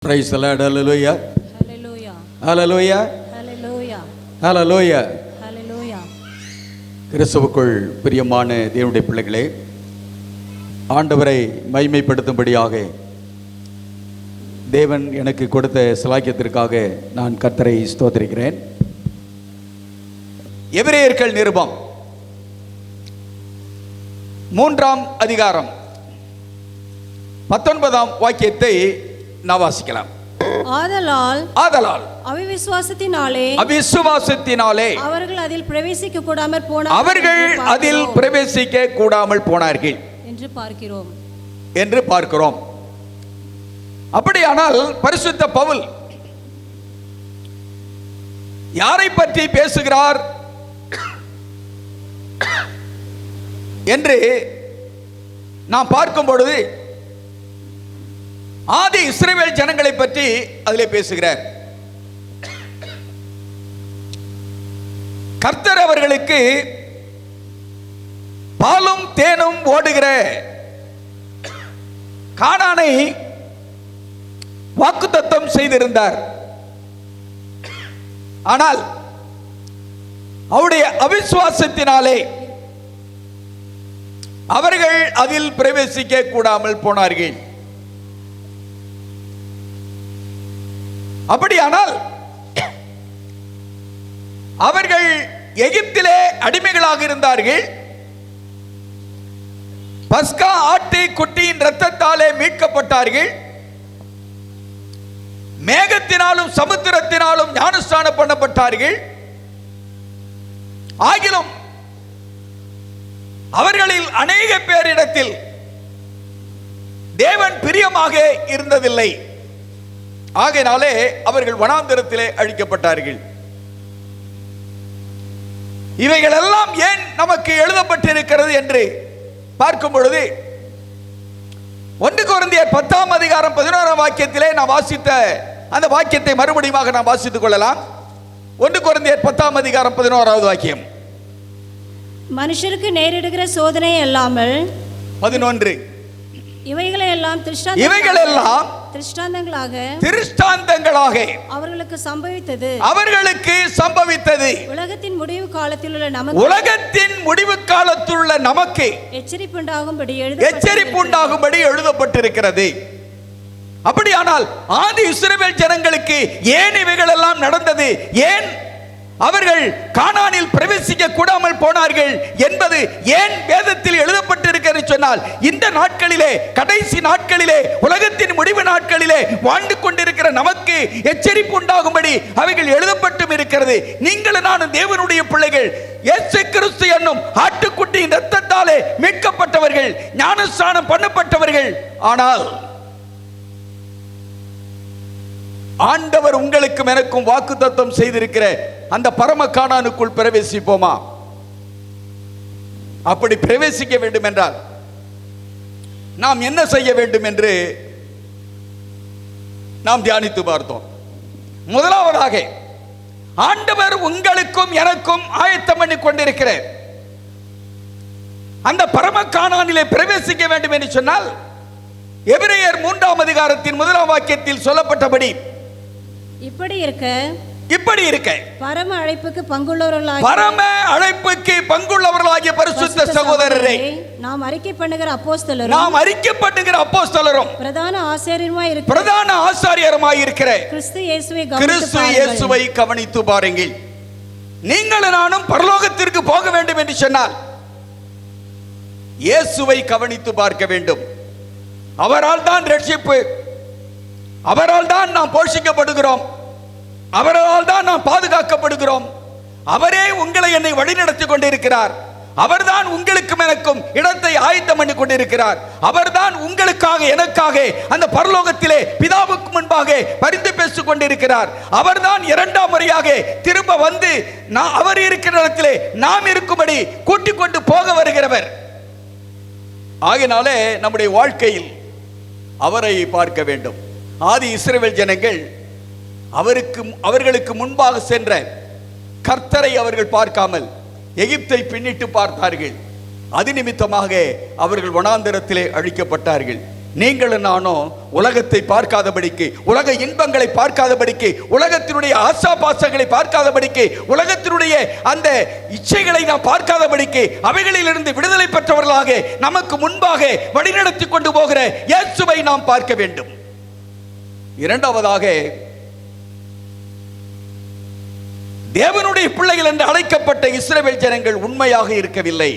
Praise the Lord. Hallelujah. Hallelujah. Hallelujah. Hallelujah. Hallelujah. Hallelujah. கிறிஸ்துவுக்குள் பிரியமான தேவனுடைய பிள்ளைகளே, ஆண்டவரை மகிமைப்படுத்தும்படியாக தேவன் எனக்கு கொடுத்த சிலாக்கியத்திற்காக நான் கர்த்தரை ஸ்தோத்திரிக்கிறேன். எபிரேயர்கள் நிருபம் 3ஆம் அதிகாரம் 19ஆம் வாக்கியத்தை நாம் வாசிக்கலாம். ஆதலால் அவிசுவாசத்தினாலே அவர்கள் அதில் பிரவேசிக்க கூடாமல் போனார்கள் என்று பார்க்கிறோம். அப்படியானால் பரிசுத்த பவுல் யாரை பற்றி பேசுகிறார் என்று நாம் பார்க்கும் பொழுது ஆதி இஸ்ரவேல் ஜனங்களை பற்றி அதிலே பேசுகிறார். கர்த்தர் அவர்களுக்கு பாலும் தேனும் ஓடுகிற கானானை வாக்குத்தத்தம் செய்திருந்தார். ஆனால் அவருடைய அவிசுவாசத்தினாலே அவர்கள் அதில் பிரவேசிக்க கூடாமல் போனார்கள். அப்படியானால் அவர்கள் எகிப்திலே அடிமைகளாக இருந்தார்கள். பஸ்கா ஆட்டு குட்டியின் இரத்தத்தாலே மீட்கப்பட்டார்கள். மேகத்தினாலும் சமுத்திரத்தினாலும் ஞானஸ்நானம் பண்ணப்பட்டார்கள். ஆகிலும் அவர்களில் அநேக பேரிடத்தில் தேவன் பிரியமாக இருந்ததில்லை. ஆகையினாலே அவர்கள் வனாந்தரத்திலே அழிக்கப்பட்டார்கள். இவைகள் எல்லாம் ஏன் நமக்கு எழுதப்பட்டிருக்கிறது என்று பார்க்கும் பொழுது 1 கொரிந்தியர் 10ஆம் அதிகாரம் 11ஆம் வாக்கியத்திலே நாம் வாசித்த அந்த வாக்கியத்தை மறுபடியும் நாம் வாசித்துக் கொள்ளலாம். 1 கொரிந்தியர் 10ஆம் அதிகாரம் 11ஆவது வாக்கியம். மனுஷருக்கு நேரிடுகிற சோதனை அல்லாமல் 11 இவைகளெல்லாம் திருஷ்டாந்தங்களாக அவர்களுக்கு சம்பவித்தது உலகத்தின் முடிவு காலத்திலுள்ள நமக்கு எச்சரிப்புண்டாகும்படி எழுதப்பட்டிருக்கிறது. அப்படியானால் ஆதி இஸ்ரவேல் ஜனங்களுக்கு ஏன் இவைகள் எல்லாம் நடந்தது, ஏன் அவர்கள் கானானில் பிரவேசிக்க கூடாமல் போனார்கள் என்பது ஏன் வேதத்தில் எழுதப்பட்டிருக்கிறது சொன்னால், இந்த நாட்களிலே, கடைசி நாட்களிலே, உலகத்தின் முடிவு நாட்களிலே வாழ்ந்து கொண்டிருக்கிற நமக்கு எச்சரிப்பு உண்டாகும்படி அவைகள் எழுதப்பட்டும் இருக்கிறது. நீங்களும் நானும் தேவனுடைய பிள்ளைகள், இயேசு கிறிஸ்து என்னும் ஆட்டுக்குட்டியின் இரத்தத்தாலே மீட்கப்பட்டவர்கள், ஞானஸ்நானம் பண்ணப்பட்டவர்கள். ஆனால் ஆண்டவர் உங்களுக்கும் எனக்கும் வாக்குத்தத்தம் செய்திருக்கிற அந்த பரம கானானுக்குள் பிரவேசிப்போமா? அப்படி பிரவேசிக்க வேண்டும் என்றால் நாம் என்ன செய்ய வேண்டும் என்று நாம் தியானித்து பார்த்தோம். முதலாவதாக ஆண்டவர் உங்களுக்கும் எனக்கும் ஆயத்தம் பண்ணி கொண்டிருக்கிற அந்த பரம கானானிலே பிரவேசிக்க வேண்டும் என்று சொன்னால், எபிரேயர் 3ஆம் அதிகாரத்தின் 1ஆம் வாக்கியத்தில் சொல்லப்பட்டபடி இப்படி இருக்க பரம அழைப்புக்கு பங்குள்ளவர்களாகிய பரிசுத்த சகோதரரே, நாம் அறிக்கை பண்ணுகிற அப்போஸ்தலரும் பிரதான ஆசாரியருமாய் இருக்கிற கிறிஸ்து இயேசுவை கவனித்து பாருங்கள். நீங்களும் நானும் பரலோகத்திற்கு போக வேண்டும் என்று சொன்னால் இயேசுவை கவனித்து பார்க்க வேண்டும். அவரால் தான் ரட்சிப்பு, அவரால் தான் நாம் போஷிக்கப்படுகிறோம், அவரால் தான் நாம் பாதுகாக்கப்படுகிறோம். அவரே உங்களை என்னை வழிநடத்தி கொண்டிருக்கிறார். அவர்தான் உங்களுக்கும் எனக்கும் இடத்தை ஆயத்தம் பண்ணி கொண்டிருக்கிறார். அவர்தான் உங்களுக்காக எனக்காக அந்த பரலோகத்திலே பிதாவுக்கு முன்பாக பரிந்து பேசிக் கொண்டிருக்கிறார். அவர்தான் 2ஆம் முறையாக திரும்ப வந்து அவர் இருக்கிற இடத்திலே நாம் இருக்கும்படி கூட்டிக் கொண்டு போக வருகிறவர். ஆகினாலே நம்முடைய வாழ்க்கையில் அவரை பார்க்க வேண்டும். ஆதி இஸ்ரவேல் ஜனங்கள் அவர்களுக்கு முன்பாக சென்ற கர்த்தரை அவர்கள் பார்க்காமல் எகிப்தை பின்னிட்டு பார்த்தார்கள். அது நிமித்தமாக அவர்கள் வனாந்தரத்திலே அழிக்கப்பட்டார்கள். நீங்களும் நானும் உலகத்தை பார்க்காதபடிக்கு, உலக இன்பங்களை பார்க்காதபடிக்கு, உலகத்தினுடைய ஆசாபாசங்களை பார்க்காதபடிக்கு, உலகத்தினுடைய அந்த இச்சைகளை நாம் பார்க்காதபடிக்கு, அவைகளிலிருந்து விடுதலை பெற்றவர்களாக நமக்கு முன்பாக வழிநடத்தி கொண்டு போகிற இயேசுவை நாம் பார்க்க வேண்டும். இரண்டாவதாக, தேவனுடைய பிள்ளைகள் என்று அழைக்கப்பட்ட இஸ்ரவேல் ஜனங்கள் உண்மையாக இருக்கவில்லை.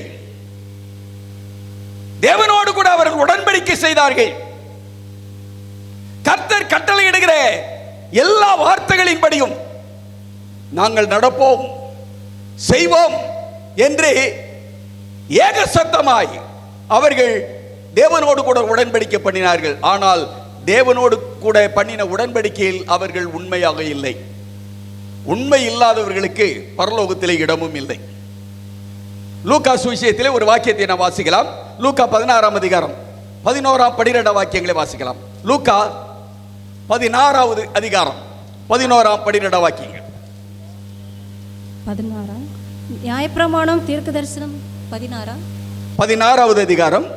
தேவனோடு கூட அவர்கள் உடன்படிக்கை செய்தார்கள். கர்த்தர் கட்டளையிடுகிற எல்லா வார்த்தைகளின்படியும் நாங்கள் நடப்போம், செய்வோம் என்று ஏக சத்தமாய் அவர்கள் தேவனோடு கூட உடன்படிக்கை பண்ணினார்கள். ஆனால் தேவனோடு கூட பண்ணின உடன்படிக்கையில் அவர்கள் உண்மையாக இல்லை. உண்மை இல்லாதவர்களுக்கு பரலோகத்திலே இடமும் இல்லை. லூக்கா சுவிசேஷத்திலே ஒரு வாக்கியத்தை நாம் வாசிக்கலாம். லூக்கா 16ஆம் அதிகாரம் 11ஆம் 12ஆம் வாக்கியங்களை வாசிக்கலாம். லூக்கா 16வது அதிகாரம் 11ஆம் 12ஆம் வாக்கியங்கள். 16 நியாயப்பிரமாணம் தீர்க்கதரிசனம் 16வது அதிகாரம்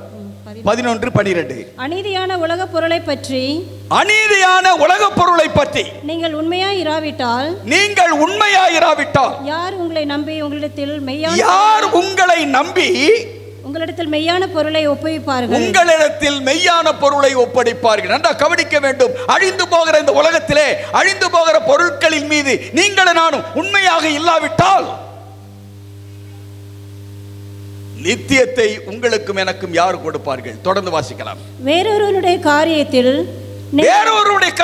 11 12. அநீதியான உலக பொருளை பற்றி, அநீதியான உலக பொருளை பற்றி நீங்கள் உண்மையாய் இராவிட்டால், யார் உங்களை நம்பி உங்களிடத்தில் மெய்யான பொருளை ஒப்புவிப்பார்கள். நன்றா கவனிக்க வேண்டும். அழிந்து போகிற இந்த உலகத்திலே அழிந்து போகிற பொருட்களின் மீது நீங்கள் நானும் உண்மையாக இல்லாவிட்டால் நித்தியத்தை உங்களுக்கும் எனக்கும் யார் கொடுப்பார்கள்? தொடர்ந்து வாசிக்கலாம். வேறொருவருடைய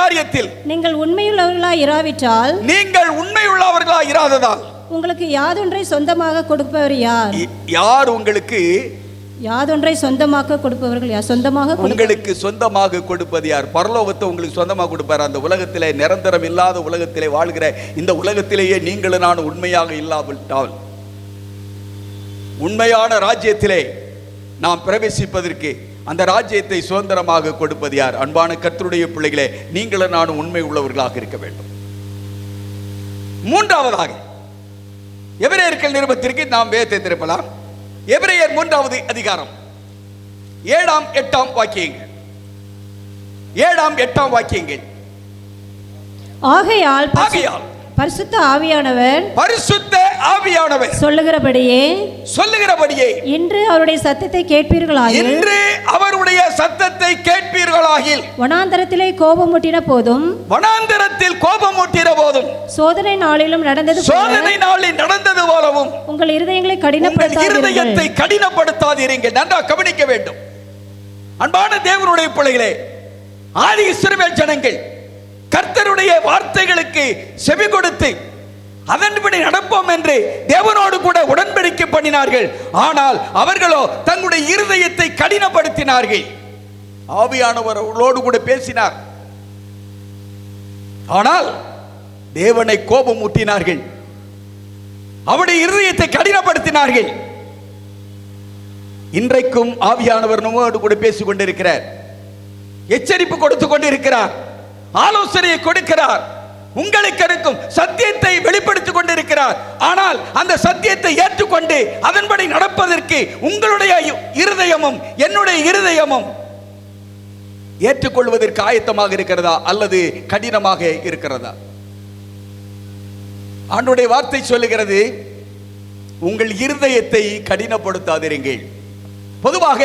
காரியத்தில் நீங்கள் உண்மையுள்ளவர்களாய் இராவிட்டால், உங்களுக்கு யாதொன்றை சொந்தமாக கொடுப்பவர் யார்? உங்களுக்கு யாதொன்றை சொந்தமாக கொடுப்பவர்கள் யார்? உங்களுக்கு சொந்தமாக கொடுப்பது யார்? பரலோகத்தை உங்களுக்கு சொந்தமாக கொடுப்பார். அந்த உலகத்திலே, நிரந்தரம் இல்லாத உலகத்திலே வாழ்கிற இந்த உலகத்திலேயே நீங்களும் நான் உண்மையாக இல்லாவிட்டால், உண்மையான ராஜ்யத்திலே நாம் பிரவேசிப்பதற்கு அந்த ராஜ்யத்தை சுதந்திரமாக கொடுப்பது யார்? அன்பான கர்த்தருடைய பிள்ளைகளே, நீங்களும் நானும் உண்மை உள்ளவர்களாக இருக்க வேண்டும். மூன்றாவதாக, எபிரேயர்கள் நிருபத்திற்கு நாம் வேதத்தை திருப்பலாம். எபிரேயர் 3வது அதிகாரம் 7ஆம் 8ஆம் வாக்கியங்கள். 7ஆம் 8ஆம் வாக்கியங்கள். ஆகையால் பரிசுத்த ஆவியானவர் சொல்லுகிறபடியே இன்று அவருடைய சத்தத்தை கேட்பீர்களாகில், வனாந்தரத்திலே கோபமூட்டின போதும் சோதனை நாளிலும் நடந்தது போலவும் உங்கள் இருதயங்களை கடினப்படுத்தாதீர்கள். நன்றாக கவனிக்க வேண்டும். அன்பான தேவனுடைய பிள்ளைகளே, ஆதி இஸ்ரவேல் ஜனங்கள் கர்த்தருடைய வார்த்தைகளுக்கு செவி கொடுத்து அதன்படி நடப்போம் என்று தேவனோடு கூட உடன்படிக்கை பண்ணினார்கள். ஆனால் அவர்களோ தங்களுடைய இருதயத்தை கடினப்படுத்தினார்கள். ஆவியானவர் அவர்களோடு கூட பேசினார், ஆனால் தேவனை கோபமூட்டினார்கள், அவருடைய இருதயத்தை கடினப்படுத்தினார்கள். இன்றைக்கும் ஆவியானவர் நம்மோடு கூட பேசிக் கொண்டிருக்கிறார், எச்சரிப்பு கொடுத்து கொண்டிருக்கிறார், ஆலோசனையை கொடுக்கிறார், உங்களுக்கு இருக்கும் சத்தியத்தை வெளிப்படுத்திக் கொண்டிருக்கிறார். ஆனால் அந்த சத்தியத்தை ஏற்றுக்கொண்டு அதன்படி நடப்பதற்கு உங்களுடைய இருதயமும் என்னுடைய இருதயமும் ஏற்றுக்கொள்வதற்கு ஆயத்தமாக இருக்கிறதா அல்லது கடினமாக இருக்கிறதா? ஆண்டவருடைய வார்த்தை சொல்லுகிறது, உங்கள் இருதயத்தை கடினப்படுத்தாதீர்கள். பொதுவாக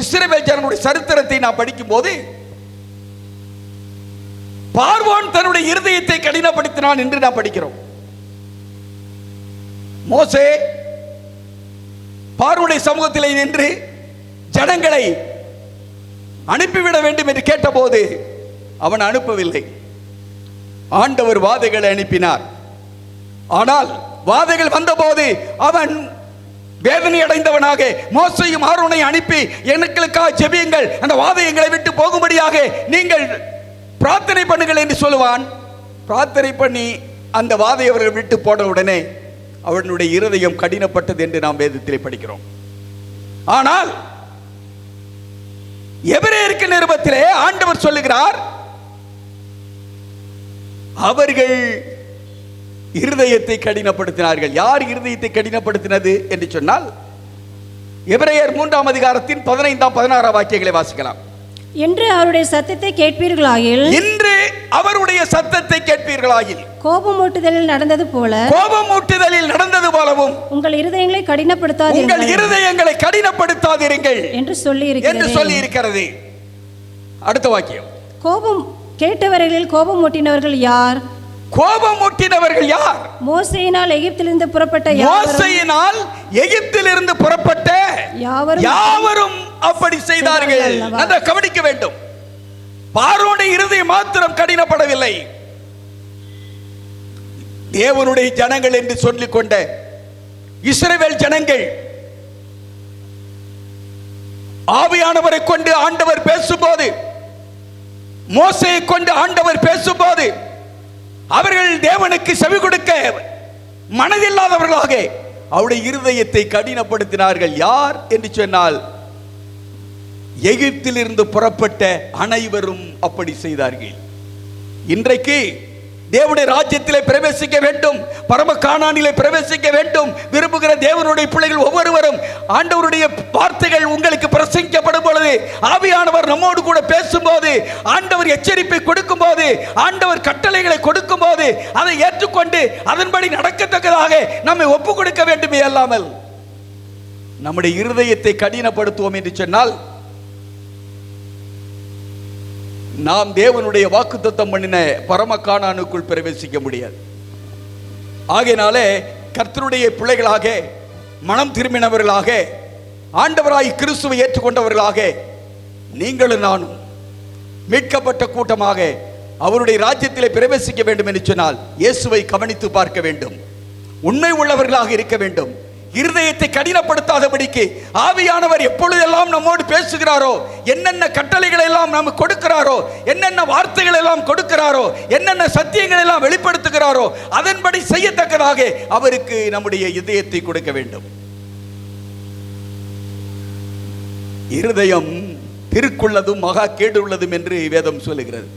இஸ்ரவேல் ஜனங்களுடைய சரித்திரத்தை நான் படிக்கும் போது, பார்வோன் தன்னுடைய இருதயத்தை கடினப்படுத்தினான் என்று நாம் படிக்கிறோம். மோசே பார்வோனுடைய சமூகத்திலே நின்று ஜனங்களை அனுப்பிவிட வேண்டும் என்று கேட்டபோது அவன் அனுப்பவில்லை. ஆண்டவர் வாதைகளை அனுப்பினார். ஆனால் வாதைகள் வந்தபோது அவன் வேதனை அடைந்தவனாக மோசேயும் ஆரோனையும் அனுப்பி, எனக்களுக்காக ஜெபியுங்கள், அந்த வாதைகளை விட்டு போகும்படியாக நீங்கள் பிரார்த்தனை பண்ணுங்கள் என்று சொல்லுவான். பிரார்த்தனை பண்ணி அந்த வாதை அவர்கள் விட்டு போன உடனே அவனுடைய இருதயம் கடினப்பட்டது என்று நாம் வேதத்திலே படிக்கிறோம். ஆனால் எபிரேயர் நிருபத்திலே ஆண்டவர் சொல்லுகிறார், அவர்கள் இருதயத்தை கடினப்படுத்தினார்கள். யார் இருதயத்தை கடினப்படுத்தினது என்று சொன்னால், எபிரேயர் 3ஆம் அதிகாரத்தின் 15ஆம் 16ஆம் வாக்கியங்களை வாசிக்கலாம். என்று அவருடைய சத்தத்தை கேட்பீர்களாயில், இன்று அவருடைய சத்தத்தை கேட்பீர்களாயில், கோபமூட்டுதலில் நடந்தது போல, கோபமூட்டுதலில் நடந்தது போலவும் உங்கள் இருதயங்களை கடினப்படுத்தாதீர்கள் உங்கள் இருதயங்களை கடினப்படுத்தாதீர்கள் என்று சொல்லி இருக்கிறது. அடுத்த வாக்கியம், கோபம் கேட்டவர்களில் கோபமூட்டினவர்கள் யார்? கோபமூட்டினவர்கள் யார்? மோசேயினால் எகிப்திலிருந்து புறப்பட்ட மோசேயினால் எகிப்திலிருந்து புறப்பட்ட யாவரும் அப்படி செய்தார்கள். நன்றாக கவனிக்க வேண்டும். பார்வோனுடைய இருதயம் மாத்திரம் கடினப்படவில்லை. தேவனுடைய ஜனங்கள் என்று சொல்லிக் கொண்ட இஸ்ரவேல் ஜனங்கள் ஆவியானவரை கொண்டு ஆண்டவர் பேசும்போது, மோசேயை கொண்டு ஆண்டவர் பேசும்போது, அவர்கள் தேவனுக்கு செவி கொடுக்க மனதில்லாதவர்களாக அவருடைய இருதயத்தை கடினப்படுத்தினார்கள். யார் என்று சொன்னால், எகிப்திலிருந்து புறப்பட்ட அனைவரும் அப்படி செய்தார்கள். இன்றைக்கு தேவனுடைய ராஜ்யத்திலே பிரவேசிக்க வேண்டும், பரம கானானிலே பிரவேசிக்க வேண்டும் விரும்புகிற தேவனுடைய பிள்ளைகள் ஒவ்வொருவரும் ஆண்டவருடைய வார்த்தைகள் உங்களுக்கு பிரசங்கிக்கப்படும் பொழுது, ஆவியானவர் நம்மோடு கூட பேசும்போது, ஆண்டவர் எச்சரிப்பை கொடுக்கும் போது, ஆண்டவர் கட்டளைகளை கொடுக்கும் போது அதை ஏற்றுக்கொண்டு அதன்படி நடக்கத்தக்கதாக நம்மை ஒப்புக் கொடுக்க வேண்டுமே அல்லாமல் நம்முடைய இருதயத்தை கடினப்படுத்துவோம் என்று சொன்னால், நாம் தேவனுடைய வாக்குத்தத்தம் பண்ணின பரம கானானுக்குள் பிரவேசிக்க முடியாது. ஆகையினாலே கர்த்தருடைய பிள்ளைகளாக, மனம் திரும்பினவர்களாக, ஆண்டவராய் கிறிஸ்துவை ஏற்றுக்கொண்டவர்களாக நீங்களும் நானும் மீட்கப்பட்ட கூட்டமாக அவருடைய ராஜ்யத்திலே பிரவேசிக்க வேண்டும் என்று சொன்னால் இயேசுவை கவனித்து பார்க்க வேண்டும், உண்மை உள்ளவர்களாக இருக்க வேண்டும். இருதயத்தை கடினப்படுத்தாதபடிக்கு ஆவியானவர் எப்பொழுதெல்லாம் நம்மோடு பேசுகிறாரோ, என்னென்ன கட்டளைகளை எல்லாம் நமக்கு கொடுக்கிறாரோ, என்னென்ன வார்த்தைகள் எல்லாம் கொடுக்கிறாரோ, என்னென்ன சத்தியங்கள் எல்லாம் வெளிப்படுத்துகிறாரோ அதன்படி செய்யத்தக்கதாக அவருக்கு நம்முடைய இதயத்தை கொடுக்க வேண்டும். இருதயம் திருக்குள்ளதும் மகா கேடுள்ளதும் என்று வேதம் சொல்லுகிறது.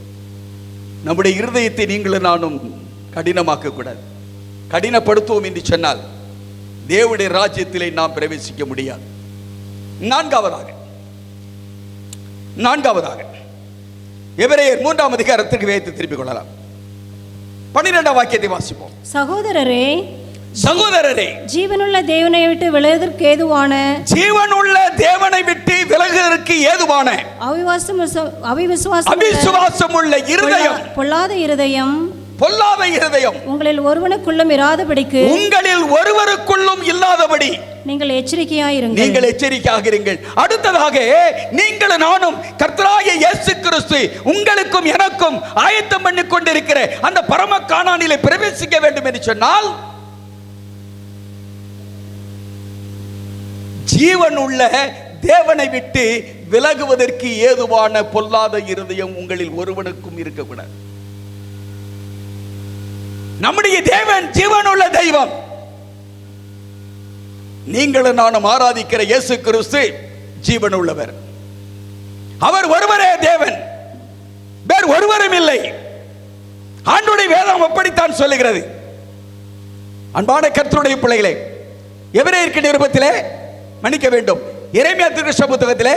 நம்முடைய இருதயத்தை நீங்களும் நானும் கடினமாக்க கூடாது. கடினப்படுத்துவோம் என்று சொன்னால் தேவனுடைய ராஜ்யத்திலே நாம் பிரவேசிக்க முடியாது. நான்காவதாக எபிரேயர் 3ஆம் அதிகாரத்திற்கு வைத்து திருப்பிக் கொள்ளலாம். 12ஆம் வாக்கியத்தை வாசிப்போம். சகோதரரே, ஜீவனுள்ள தேவனை விட்டு விலகுவதற்கு ஏதுவான அவிசுவாசம் உள்ள இருதயம், பொல்லாத இருதயம் உங்களில் ஒருவனுக்குள்ளும் இல்லாதபடி நீங்கள் எச்சரிக்கையாக இருங்கள். அடுத்ததாக, நீங்கள் நானும் கர்த்தராகிய இயேசு கிறிஸ்து உங்களுக்கும் எனக்கும் ஆயத்தம் பண்ணி கொண்டிருக்கிற அந்த பரம கானானிலே பிரவேசிக்க வேண்டும் என்று சொன்னால், ஜீவன் உள்ள தேவனை விட்டு விலகுவதற்கு ஏதுவான பொல்லாத இருதயம் உங்களில் ஒருவனுக்கும் இருக்கக்கூடாது. நம்முடைய தேவன் ஜீவனுள்ள தெய்வம். நீங்களும் நானும் ஆராதிக்கிற இயேசு கிறிஸ்து ஜீவன் உள்ளவர். அவர் ஒருவரே தேவன், வேறு ஒருவரும் இல்லை. ஆண்டவருடைய வேதம் அப்படித்தான் சொல்லுகிறது. அன்பான கர்த்தருடைய பிள்ளைகளே, எபிரேயருக்கு நிருபத்திலே மன்னிக்க வேண்டும், எரேமியா தீர்க்கதரிசி புத்தகத்திலே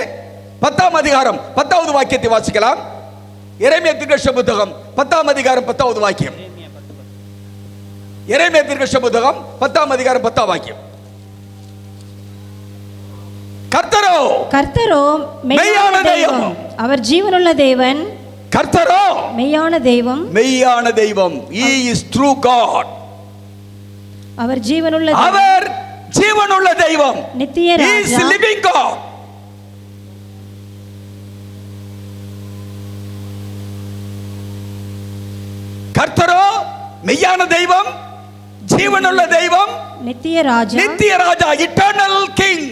10ஆம் அதிகாரம் 10வது வாக்கியத்தை வாசிக்கலாம். எரேமியா தீர்க்கதரிசி புத்தகம் 10ஆம் அதிகாரம் 10வது வாக்கியம். எரேமியா தீர்க்கதரிசி புத்தகம் 10ஆம் அதிகாரம் 10ஆம் வாக்கியம். கர்த்தரோ மெய்யான தெய்வம், அவர் ஜீவனுள்ள தேவன். கர்த்தரோ மெய்யான தெய்வம், He is true God. அவர் ஜீவனுள்ள தெய்வம், நித்திய ராஜா, He is living God. கர்த்தரோ மெய்யான தெய்வம், ஜீவனுள்ள தெய்வம், நித்திய ராஜா, eternal king.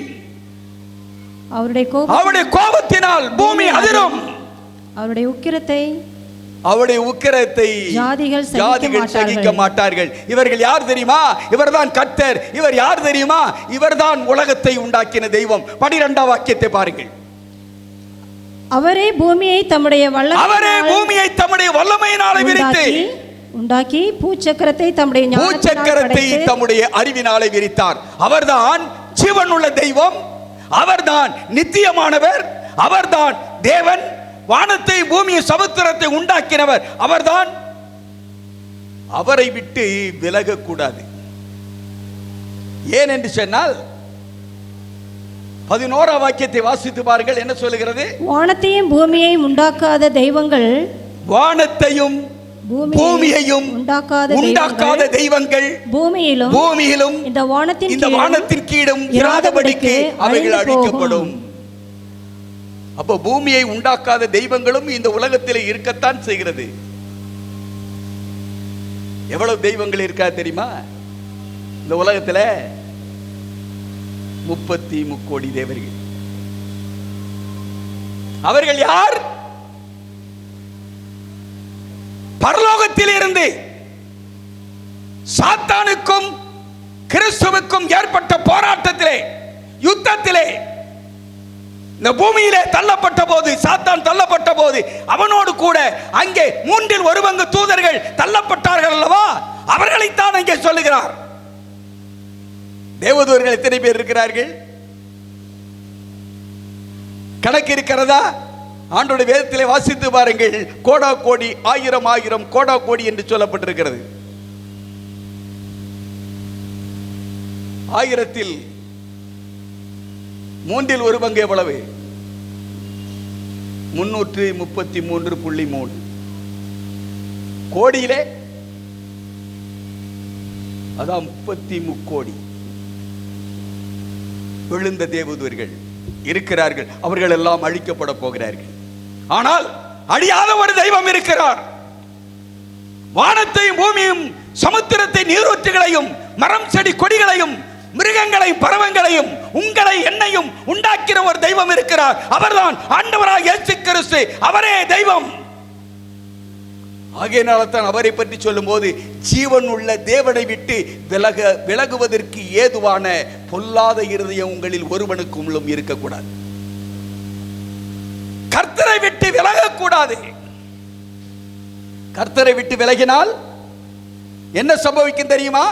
அவருடைய கோபத்தினால் பூமி அதிரும். அவருடைய உக்கிரத்தை ஜாதிகள் சகிக்க மாட்டார்கள். இவர்கள் யார் தெரியுமா? இவர்தான் கர்த்தர். இவர் யார் தெரியுமா? இவர்தான் உலகத்தை உண்டாக்கின தெய்வம். 12ஆம் வாக்கியத்தை பாருங்கள். அவரே பூமியை தம்முடைய வல்லமையினாலே விரித்து உண்டாக்கி பூச்சக்கரத்தை தம்முடைய அறிவினாலே விரித்தார். அவர்தான் ஜீவனுள்ள தெய்வம், அவர்தான் நித்தியமானவர், அவர்தான் தேவன், வானத்தை பூமியை சமுத்திரத்தை உண்டாக்கினவர் அவர்தான். அவரை விட்டு விலகக்கூடாது. ஏன் என்று சொன்னால் 11ஆம் வாக்கியத்தை வாசித்து பாருங்கள், என்ன சொல்லுகிறது? வானத்தையும் பூமியையும் உண்டாக்காத தெய்வங்கள், வானத்தையும் பூமியையும் உண்டாக்காத தெய்வங்கள் பூமியிலும் இந்த வானத்தின் கீழும் இராதபடிக்கு அவைகள் அழிக்கப்படும். அப்போ பூமியை உண்டாக்காத தெய்வங்களும் இந்த உலகத்தில் இருக்கத்தான் செய்கிறது. எவ்வளவு தெய்வங்கள் இருக்கா தெரியுமா இந்த உலகத்தில்? 33 கோடி தேவர்கள். அவர்கள் யார்? பரலோகத்தில் இருந்து சாத்தானுக்கும் கிறிஸ்துவுக்கும் ஏற்பட்ட போராட்டத்திலே, யுத்தத்திலே, இந்த பூமியிலே தள்ளப்பட்ட போது, சாத்தான் தள்ளப்பட்ட போது அவனோடு கூட அங்கே 1/3 தூதர்கள் தள்ளப்பட்டார்கள் அல்லவா? அவர்களைத்தான் அங்கே சொல்லுகிறார். தேவதூதர்கள் எத்தனை பேர் இருக்கிறார்கள்? கணக்கு இருக்கிறதா? ஆண்டோடைய வேதத்திலே வாசித்து பாருங்கள். கோடா கோடி, 1000 கோடா கோடி என்று சொல்லப்பட்டிருக்கிறது. 1000ல் 1/3 எவ்வளவு? 333.3 கோடியிலே அதான் 33 கோடி விழுந்த தேவதூதர்கள் இருக்கிறார்கள். அவர்கள் எல்லாம் அழிக்கப்பட போகிறார்கள். ஆனால் அழியாத ஒரு தெய்வம் இருக்கிறார். வானத்தையும் பூமியும் சமுத்திரத்தை நீரூற்றுகளையும் மரம் செடி கொடிகளையும் மிருகங்களையும் பறவைகளையும் உங்களை என்னையும் உண்டாக்கிற ஒரு தெய்வம் இருக்கிறார். அவர்தான் ஆண்டவராகிய இயேசு கிறிஸ்து. அவரே தெய்வம். ஆகையினால தான் அவரை பற்றி சொல்லும் போது ஜீவன் உள்ள தேவனை விட்டு விலகுவதற்கு ஏதுவான பொல்லாத இருதயம் உங்களில் ஒருவனுக்கும் இருக்கக்கூடாது. கர்த்தரை விட்டு விலகக்கூடாது. கர்த்தரை விட்டு விலகினால் என்ன சம்பவிக்கும் தெரியுமா?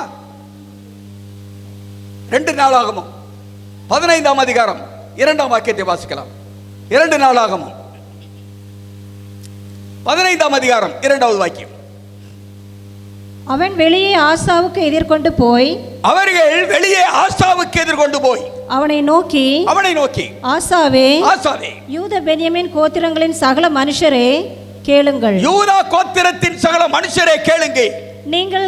2 நாளாகமம் 15ஆம் அதிகாரம் 2ஆம் வாக்கியத்தை வாசிக்கலாம். 2 நாளாகமம் 15ஆம் அதிகாரம் 2வது வாக்கியம். அவன் வெளியே ஆசாவுக்கு எதிர்கொண்டு போய், அவர்கள் வெளியே ஆசாவுக்கு எதிர்கொண்டு போய் அவனை நோக்கி ஆசாவே, யூத பென்யமீன் கோத்திரங்களின் சகல மனுஷரே கேளுங்கள். யூதா கோத்திரத்தின் சகல மனுஷரே கேளுங்கள். நீங்கள்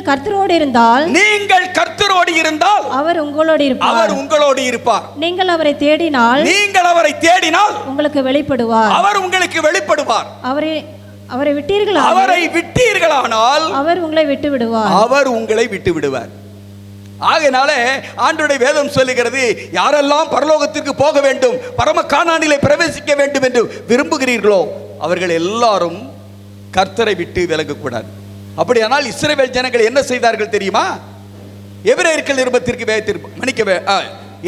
கர்த்தரோடு இருந்தால் அவர் உங்களோடு இருப்பார். நீங்கள் அவரை தேடினால் உங்களுக்கு வெளிப்படுவார். அவர் உங்களுக்கு வெளிப்படுவார். அவரை விட்டீர்களானால் அவர் உங்களை விட்டு விடுவார். ஆகையினால ஆண்டவருடைய வேதம் சொல்லுகிறது, யாரெல்லாம் பரலோகத்திற்கு போக வேண்டும், பரம கானானிலே பிரவேசிக்க வேண்டும் என்று விரும்புகிறீர்களோ அவர்கள் எல்லாரும் கர்த்தரை விட்டு விலகக்கூடாது. அப்படியானால் இஸ்ரவேல் ஜனங்கள் என்ன செய்தார்கள் தெரியுமா? எபிரேயர்கள் நிருபத்திற்கு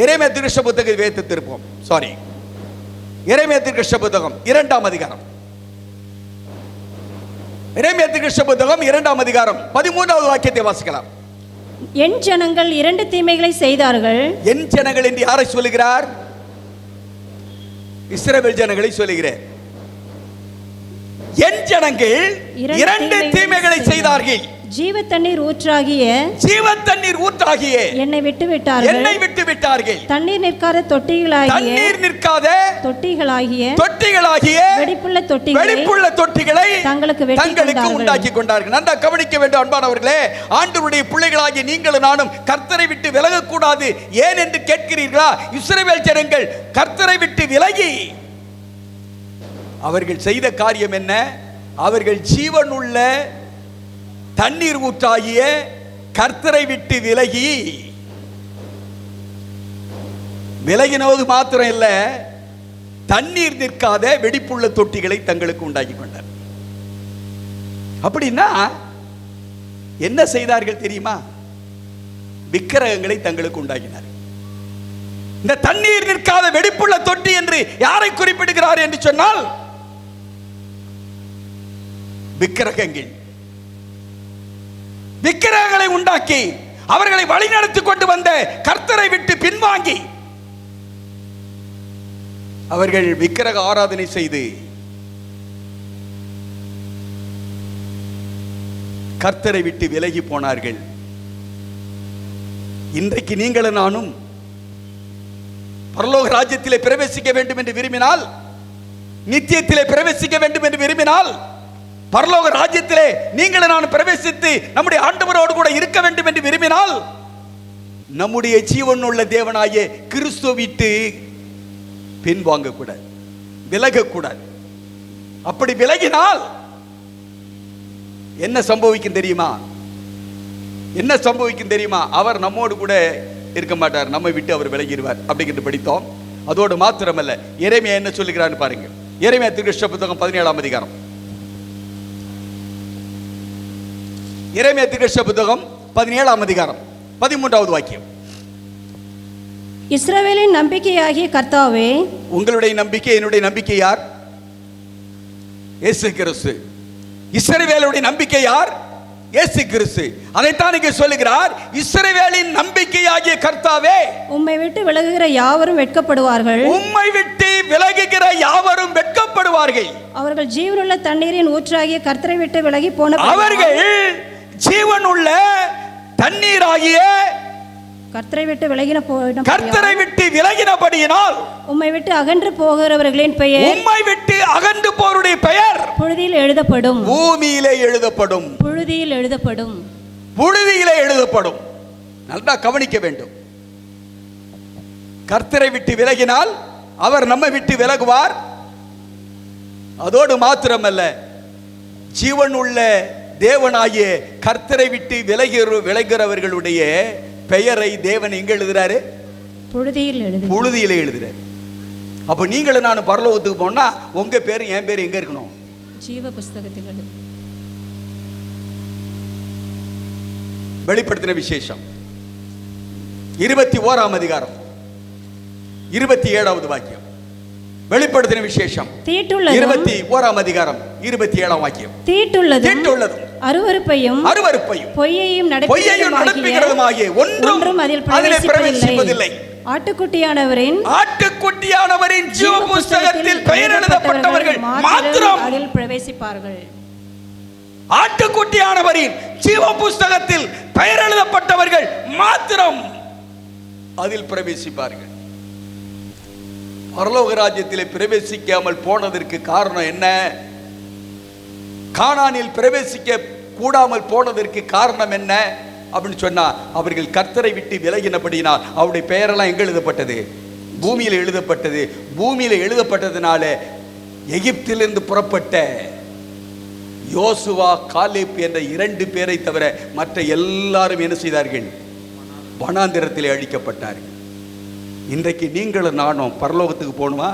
எரேமியா தீர்க்கதரிசி புத்தகத்தை வேதத்திருப்போம். எரேமியா தீர்க்கதரிசி புத்தகம் 2ஆம் அதிகாரம். எரேமியா தீர்க்கதரிசி புத்தகம் 2ஆம் அதிகாரம் 13வது வாக்கியத்தை வாசிக்கலாம். என் ஜனங்கள் 2 தீமைகளை செய்தார்கள். என் ஜனங்கள் என்று யாரை சொல்லுகிறார்? இஸ்ரவேல் ஜனங்களை சொல்லுகிறார். என் ஜனங்கள் 2 தீமைகளை செய்தார்கள். ஜீவ தண்ணீர் ஊற்றாகிய என்னை விட்டு விட்டார்கள். தண்ணீர் நிற்காத தொட்டிகளாகிய வெடிப்புள்ள தொட்டிகளை தங்களுக்கு உண்டாக்கி கொண்டார்கள். நன்றா கவனிக்க வேண்டும் அன்பானவர்களே. ஆண்டவருடைய பிள்ளைகளாகிய நீங்களும் நானும் கர்த்தரை விட்டு விலகக்கூடாது. ஏன் என்று கேட்கிறீர்களா? இஸ்ரவேல் ஜனங்கள் கர்த்தரை விட்டு விலகி அவர்கள் செய்த காரியம் என்ன? அவர்கள் ஜீவன் உள்ள தண்ணீர் ஊற்றாகிய கர்த்தரை விட்டு விலகினது மாத்திரம் இல்ல, தண்ணீர் நிற்காத வெடிப்புள்ள தொட்டிகளை தங்களுக்கு உண்டாக்கி கொண்டார். அப்படின்னா என்ன செய்தார்கள் தெரியுமா? விக்கிரகங்களை தங்களுக்கு உண்டாக்கினார். இந்த தண்ணீர் நிற்காத வெடிப்புள்ள தொட்டி என்று யாரை குறிப்பிடுகிறார் என்று சொன்னால் விக்கிரகங்களை உண்டாக்கி அவர்களை வழிநடத்தி கொண்டு வந்த கர்த்தரை விட்டு பின்வாங்கி அவர்கள் விக்கிரக ஆராதனை செய்து கர்த்தரை விட்டு விலகி போனார்கள். இன்றைக்கு நீங்களும் நானும் பரலோக ராஜ்யத்திலே பிரவேசிக்க வேண்டும் என்று விரும்பினால், நித்தியத்திலே பிரவேசிக்க வேண்டும் என்று விரும்பினால், பரலோக ராஜ்யத்திலே நீங்களும் நான் பிரவேசித்து நம்முடைய ஆண்டவரோடு கூட இருக்க வேண்டும் என்று விரும்பினால், நம்முடைய ஜீவன் உள்ள தேவனாகிய கிறிஸ்துவை விட்டு பின்வாங்கக்கூடாது, விலகக்கூடாது. அப்படி விலகினால் என்ன சம்பவிக்கும் தெரியுமா? என்ன சம்பவிக்கும் தெரியுமா? அவர் நம்மோடு கூட இருக்க மாட்டார், நம்மை விட்டு அவர் விலகிடுவார் அப்படிங்கிறது படித்தோம். அதோடு மாத்திரமல்ல, எரேமியா என்ன சொல்லுகிறான்னு பாருங்க. எரேமியா தீர்க்கதரிசி புத்தகம் 17ஆம் அதிகாரம். எரேமியா தீர்க்கதரிசி புத்தகம் 17ஆம் அதிகாரம் 13வது வாக்கியம். இஸ்ரவேலின் நம்பிக்கையாகிய கர்த்தாவே. உங்களுடைய நம்பிக்கை, என்னுடைய நம்பிக்கை யார்? இயேசு கிறிஸ்து. இஸ்ரவேலுடைய நம்பிக்கை யார்? இயேசு கிறிஸ்து. அதைத்தான் இங்கே சொல்லுகிறார், இஸ்ரவேலின் நம்பிக்கையாகிய கர்த்தாவே. உம்மை விட்டு விலகுகிற யாவரும் வெட்கப்படுவார்கள். உம்மை விட்டு விலகுகிற யாவரும் வெட்கப்படுவார்கள். அவர்கள் ஜீவனுள்ள தண்ணீரின் ஊற்றாகிய கர்த்தரை விட்டு விலகி போன அவர்கள் ஜீவனுள்ள தண்ணீராகிய கர்த்தரை விட்டு விலகினபடியினால் உம்மை விட்டு அகன்று போகிறவர்களின் பெயர், உம்மை விட்டு அகன்று போருடைய பெயர் புழுதியில் எழுதப்படும். பூமியிலே எழுதப்படும். புழுதியில் எழுதப்படும். புழுதியிலே எழுதப்படும். நல்லா கவனிக்க வேண்டும். கர்த்தரை விட்டு விலகினால் அவர் நம்மை விட்டு விலகுவார். அதோடு மாத்திரமல்ல, ஜீவன் உள்ள தேவனாகிய கர்த்தரை விட்டு விலகிறவர்களுடைய பெயரை தேவன் எங்க எழுதுறாரு? புழுதியிலே எழுதுறாரு. அப்ப நீங்களும் நான் பரலோகத்துக்கு போனா உங்க பேரு என் பேரு எங்க இருக்கணும்? ஜீவ புஸ்தகத்தில். வெளிப்படுத்தின விசேஷம் 21ஆம் அதிகாரம் 27வது வாக்கியம். வெளிப்படுத்தின விசேஷம் 21ஆம் அதிகாரம் 27ஆம் வாக்கியம். தீட்டுள்ளதும் அருவருப்பையும் பொய்யையும் நடப்பிக்கிறதுமாகிய ஒன்றும் அதில் பிரவேசிப்பதில்லை. ஆட்டுக்குட்டியானவரின் ஜீவ புஸ்தகத்தில் பெயர் எழுதப்பட்டவர்கள் மாத்திரம் அதில் பிரவேசிப்பார்கள். ஆட்டுக்குட்டியானவரின் ஜீவ புஸ்தகத்தில் பெயர் எழுதப்பட்டவர்கள் மாத்திரம் அதில் பிரவேசிப்பார்கள். பரலோக ராஜ்யத்திலே பிரவேசிக்காமல் போனதற்கு காரணம் என்ன? கானானில் பிரவேசிக்க கூடாமல் போனதற்கு காரணம் என்ன அப்படின்னு சொன்னா, அவர்கள் கர்த்தரை விட்டு விலகினபடினால் அவருடைய பெயரெல்லாம் எங்க எழுதப்பட்டது? பூமியில் எழுதப்பட்டது. பூமியில் எழுதப்பட்டதுனால எகிப்திலிருந்து புறப்பட்ட யோசுவா, காலேப் என்ற 2 பேரை தவிர மற்ற எல்லாரும் என்ன செய்தார்கள்? வனாந்திரத்திலே அழிக்கப்பட்டார்கள். இன்றைக்கு நீங்களும் நானும் பரலோகத்துக்கு போகணுமா,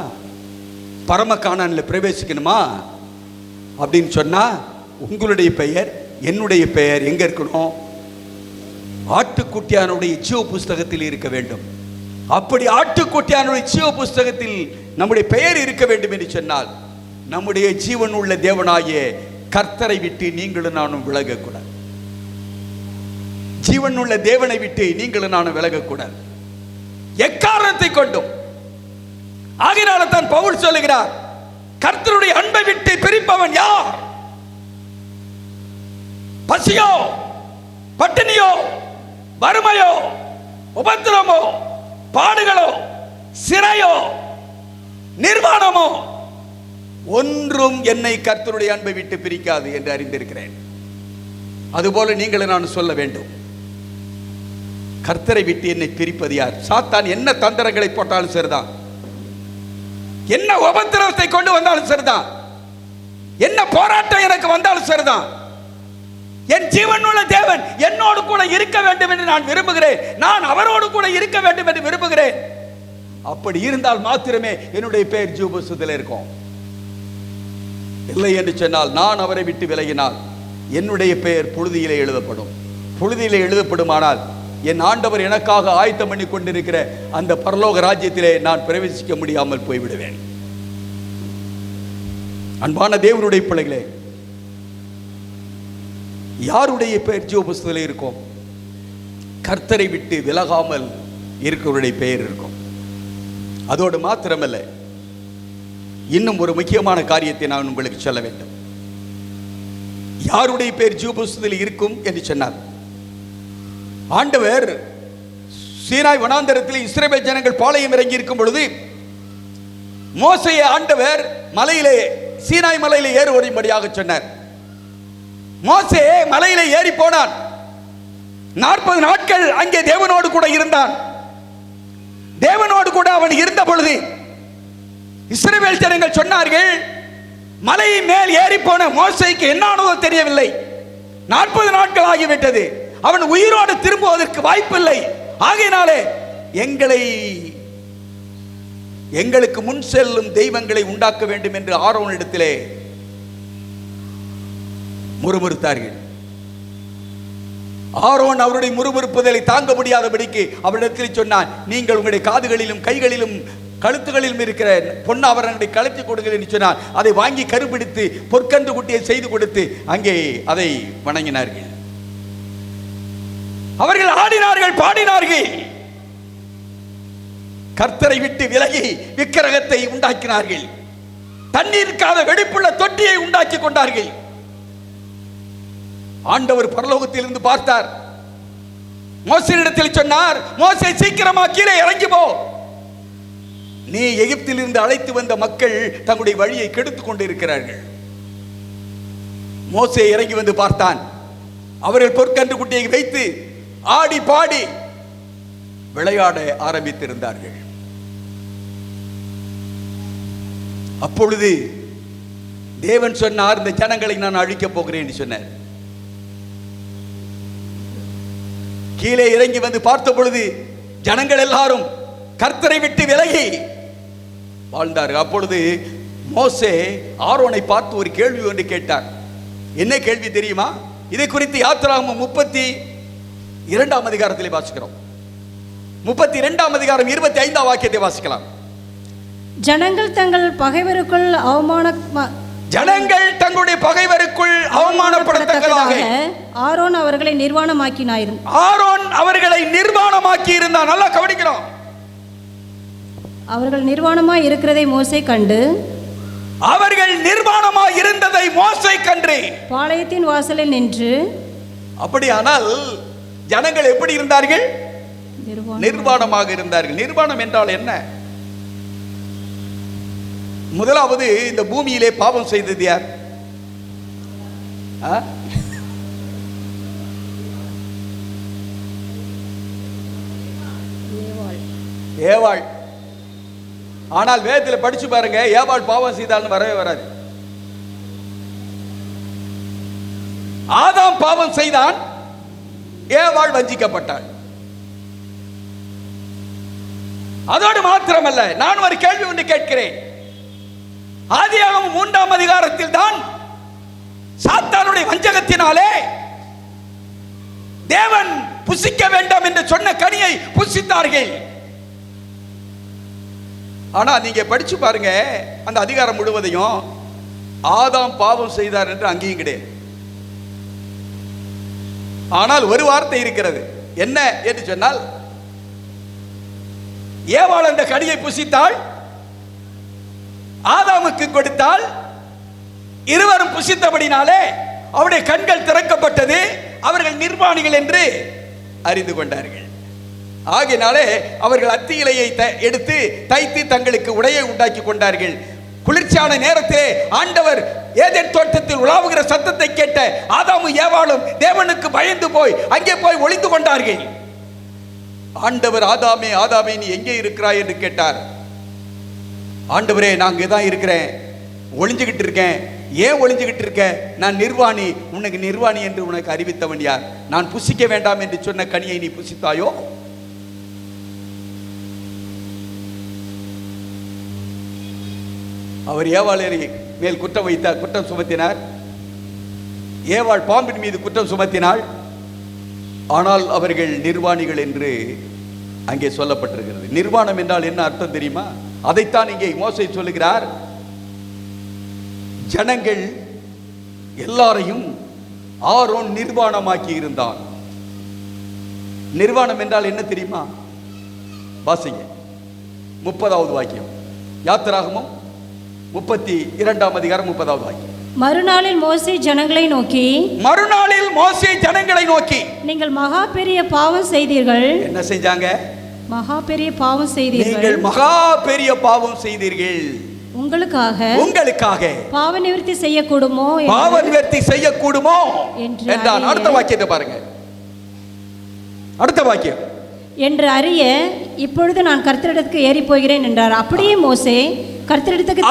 பரம கானானில் பிரவேசிக்கணுமா அப்படின்னு சொன்னா, உங்களுடைய பெயர் என்னுடைய பெயர் எங்க இருக்கணும்? ஆட்டுக்குட்டியானுடைய ஜீவ புஸ்தகத்தில் இருக்க வேண்டும். அப்படி ஆட்டுக்குட்டியானுடைய ஜீவ புஸ்தகத்தில் நம்முடைய பெயர் இருக்க வேண்டும் என்று சொன்னால், நம்முடைய ஜீவன் உள்ள தேவனாகிய கர்த்தரை விட்டு நீங்களும் நானும் விலகக்கூடாது. ஜீவன் உள்ள தேவனை விட்டு நீங்களும் நானும் விலகக்கூடாது, எக்காரணத்தை கொண்டும். ஆகினால தான் பவுல் சொல்லுகிறார், கர்த்தருடைய அன்பை விட்டு பிரிப்பவன் யார்? பசியோ, பட்டினியோ, வறுமையோ, உபத்திரமோ, பாடுகளோ, சிறையோ, நிர்வாணமோ, ஒன்றும் என்னை கர்த்தருடைய அன்பை விட்டு பிரிக்காது என்று அறிந்திருக்கிறேன். அதுபோல நீங்களும் நான் சொல்ல வேண்டும், கர்த்தரை விட்டு என்னை பிரிப்பது யார்? சாத்தான் என்ன தந்திரங்களை போட்டாலும் சரிதான், என்ன உபத்திரவத்தை கொண்டு வந்தாலும் சரிதான், என்ன போராட்டம் எனக்கு வந்தாலும் சரிதான், என் ஜீவனுள்ள தேவன் என்னோடு கூட இருக்க வேண்டும் என்று நான் விரும்புகிறேன். நான் அவரோடு கூட இருக்க வேண்டும் என்று விரும்புகிறேன். அப்படி இருந்தால் மாத்திரமே என்னுடைய பெயர் ஜீவ புஸ்தகத்தில் இருக்கும். இல்லை என்று சொன்னால், நான் அவரை விட்டு விலகினால் என்னுடைய பெயர் புழுதியிலே எழுதப்படும். புழுதியிலே எழுதப்படுமானால் என் ஆண்டவர் எனக்காக ஆயத்தம் பண்ணி கொண்டிருக்கிற அந்த பரலோக ராஜ்யத்திலே நான் பிரவேசிக்க முடியாமல் போய்விடுவேன். அன்பான தேவனுடைய பிள்ளைகளே, யாருடைய பெயர் ஜீவ புஸ்தகத்தில் இருக்கும்? கர்த்தரை விட்டு விலகாமல் இருக்கிறவருடைய பெயர் இருக்கும். அதோடு மாத்திரமல்ல, இன்னும் ஒரு முக்கியமான காரியத்தை நான் உங்களுக்கு சொல்ல வேண்டும். யாருடைய பேர் ஜீவ புஸ்தகத்தில் இருக்கும் என்று சொன்னார். ஆண்டவர் சீனாய் வனாந்தரத்தில் இஸ்ரவேல் ஜனங்கள் பாளையம் இறங்கி இருக்கும் பொழுது மோசேயை ஆண்டவர் மலையிலே சீனாய் மலையிலே ஏறும்படியாக சொன்னார். மோசே மலையிலே ஏறி போனான். 40 நாட்கள் அங்கே தேவனோடு கூட இருந்தான். தேவனோடு கூட அவன் இருந்த பொழுது இஸ்ரவேல் ஜனங்கள் சொன்னார்கள், மலையின் மேல் ஏறி போன மோசேக்கு என்னானதோ தெரியவில்லை, 40 நாட்கள் ஆகிவிட்டது, அவன் உயிரோடு திரும்புவதற்கு வாய்ப்பில்லை, ஆகையினாலே எங்களுக்கு முன் செல்லும் தெய்வங்களை உண்டாக்க வேண்டும் என்று ஆரோனிடத்திலே முறுமுறுத்தார்கள். ஆரோன் அவருடைய முறுமுறுப்புதலை தாங்க முடியாதபடிக்கு அவரிடத்தில் சொன்னான், நீங்கள் உங்களுடைய காதுகளிலும் கைகளிலும் கழுத்துகளிலும் இருக்கிற பொன்னாபரணங்களை கலத்தி கொடுங்கள் என்று சொன்னார். அதை வாங்கி கருப்பிடித்து பொற்கன்று குட்டியை செய்து கொடுத்து அங்கே அதை வணங்கினார்கள். அவர்கள் ஆடினார்கள், பாடினார்கள். கர்த்தரை விட்டு விலகி விக்கிரகத்தை உண்டாக்கினார்கள். தண்ணீருக்காத வெடிப்புள்ள தொட்டியை உண்டாக்கி கொண்டார்கள். ஆண்டவர் பரலோகத்திலிருந்து பார்த்தார். மோசேயிடத்தில் சொன்னார், மோசே சீக்கிரமா கீழே இறங்கி போ, நீ எகிப்திலிருந்து அழைத்து வந்த மக்கள் தங்களுடைய வழியை கெடுத்துக் கொண்டிருக்கிறார்கள். மோசே இறங்கி வந்து பார்த்தான். அவர்கள் பொற்கன்று குட்டியை வைத்து ஆடி பாடி விளையாட ஆரம்பித்திருந்தார்கள். அப்பொழுது தேவன் சொன்னார், இந்த ஜனங்களை நான் அழிக்கப் போகிறேன் என்று சொன்னார். கீழே இறங்கி வந்து பார்த்த பொழுது ஜனங்கள் எல்லாரும் கர்த்தரை விட்டு விலகி வாழ்ந்தார்கள். அப்பொழுது மோசே ஆரோனை பார்த்து ஒரு கேள்வி ஒன்று கேட்டார். என்ன கேள்வி தெரியுமா? இதை குறித்து யாத்திராகமம் 32ஆம் அதிகாரத்திலே வாசிக்கிறோம். 32ஆம் அதிகாரம் 25ஆம் வாக்கியத்தை வாசிக்கலாம். ஜனங்கள் தங்கள் பகைவருக்குள் தங்களுடைய பகைவருக்குள் அவமானப்படத்தக்கதாக ஆரோன் அவர்களை நிர்வாணமாக்கினார். ஆரோன் அவர்களை நிர்வாணமாக்கி இருந்தான். நல்லா கவனிக்கிறோம். அவர்கள் நிர்வாணமாய் இருக்கிறதை மோசே கண்டு, அவர்கள் நிர்வாணமாய் இருந்ததை மோசே கண்டு பாளையத்தின் வாசலில் நின்று. அப்படியானால் ஜனங்கள் எப்படி இருந்தார்கள்? நிர்வாணமாக இருந்தார்கள். நிர்வாணம் என்றால் என்ன? முதலாவது, இந்த பூமியிலே பாவம் செய்தது யார்? ஏவாள். ஆனால் வேதத்தில் படிச்சு பாருங்க, ஏவாள் பாவம் செய்தால்னு வரவே வராது. ஆதாம் பாவம் செய்தான், ஏவாள் வஞ்சிக்கப்பட்டாள். அதோடு மாத்திரமல்ல, நான் ஒரு கேள்வி ஒன்று கேட்கிறேன். ஆதியாகமம் 3ஆம் அதிகாரத்தில் தான் சாத்தானுடைய வஞ்சகத்தினாலே தேவன் புசிக்க வேண்டாம் என்று சொன்ன கனியை புசித்தார்கள். ஆனா நீங்க படிச்சு பாருங்க, அந்த அதிகாரம் முழுவதையும் ஆதாம் பாவம் செய்தார் என்று அங்கேயும் கிடையாது. ஆனால் ஒரு வார்த்தை இருக்கிறது. என்ன என்று சொன்னால், ஏவாள் அந்த கனியை புசித்தாள், ஆதாமுக்கு கொடுத்தால், இருவரும் புசித்தபடினாலே அவருடைய கண்கள் திறக்கப்பட்டது, அவர்கள் நிர்வாணிகள் என்று அறிந்து கொண்டார்கள். ஆகையினாலே அவர்கள் அத்தி இலையை எடுத்து தைத்து தங்களுக்கு உடையை உண்டாக்கி கொண்டார்கள். குளிர்ச்சியான நேரத்திலே ஆண்டவர் ஏதேன் தோட்டத்தில் உலாவுகிற சத்தத்தை கேட்ட ஆதாமும் ஏவாளும் தேவனுக்கு பயந்து போய் அங்கே போய் ஒளிந்து கொண்டார்கள். ஆண்டவர், ஆதாமே ஆதாமே நீ எங்கே இருக்கிறாய் என்று கேட்டார். ஆண்டவரே, நான் இங்கே தான் இருக்கிறேன், ஒளிஞ்சுக்கிட்டு இருக்கேன். ஏன் ஒளிஞ்சுக்கிட்டு இருக்க? நான் நிர்வாணி, உனக்கு நிர்வாணி என்று உனக்கு அறிவித்தவன் யார்? நான் புசிக்க வேண்டாம் என்று சொன்ன கனியை நீ புசித்தாயோ? அவர் ஏவாளை மேல் குற்றம் வைத்தார், குற்றம் சுமத்தினார். ஏவாள் பாம்பின் மீது குற்றம் சுமத்தினாள். ஆனால் அவர்கள் நிர்வாணிகள் என்று அங்கே சொல்லப்பட்டிருக்கிறது. நிர்வாணம் என்றால் என்ன அர்த்தம் தெரியுமா? அதைத்தான் இங்கே மோசே சொல்லுகிறார். ஜனங்கள் எல்லாரையும் ஆரோன் நிர்வாணமாக்கி இருந்தான். நிர்வாணம் என்றால் என்ன தெரியுமா? வாசிங்க 30வது வாக்கியம், யாத்திராகமம் 32ஆம் அதிகாரம் 30வது வாக்கியம். மறுநாளில் மோசே ஜனங்களை நோக்கி நீங்கள் மகா பெரிய பாவம் செய்தீர்கள். என்ன செஞ்சாங்க? மகா பெரிய பாவம் செய்தீர்கள். நீங்கள் மகா பெரிய பாவம் செய்தீர்கள். உங்களுக்காக பாவ நிவர்த்தி செய்யக்கூடுமோ என்றான். அடுத்த வாக்கியத்தை பாருங்க. அடுத்த வாக்கியம். என்று அறிய இப்பொழுது நான் கர்த்தரிடத்துக்கு ஏறி போகிறேன் என்றார். அப்படியே மோசே கர்த்தரிடத்தில்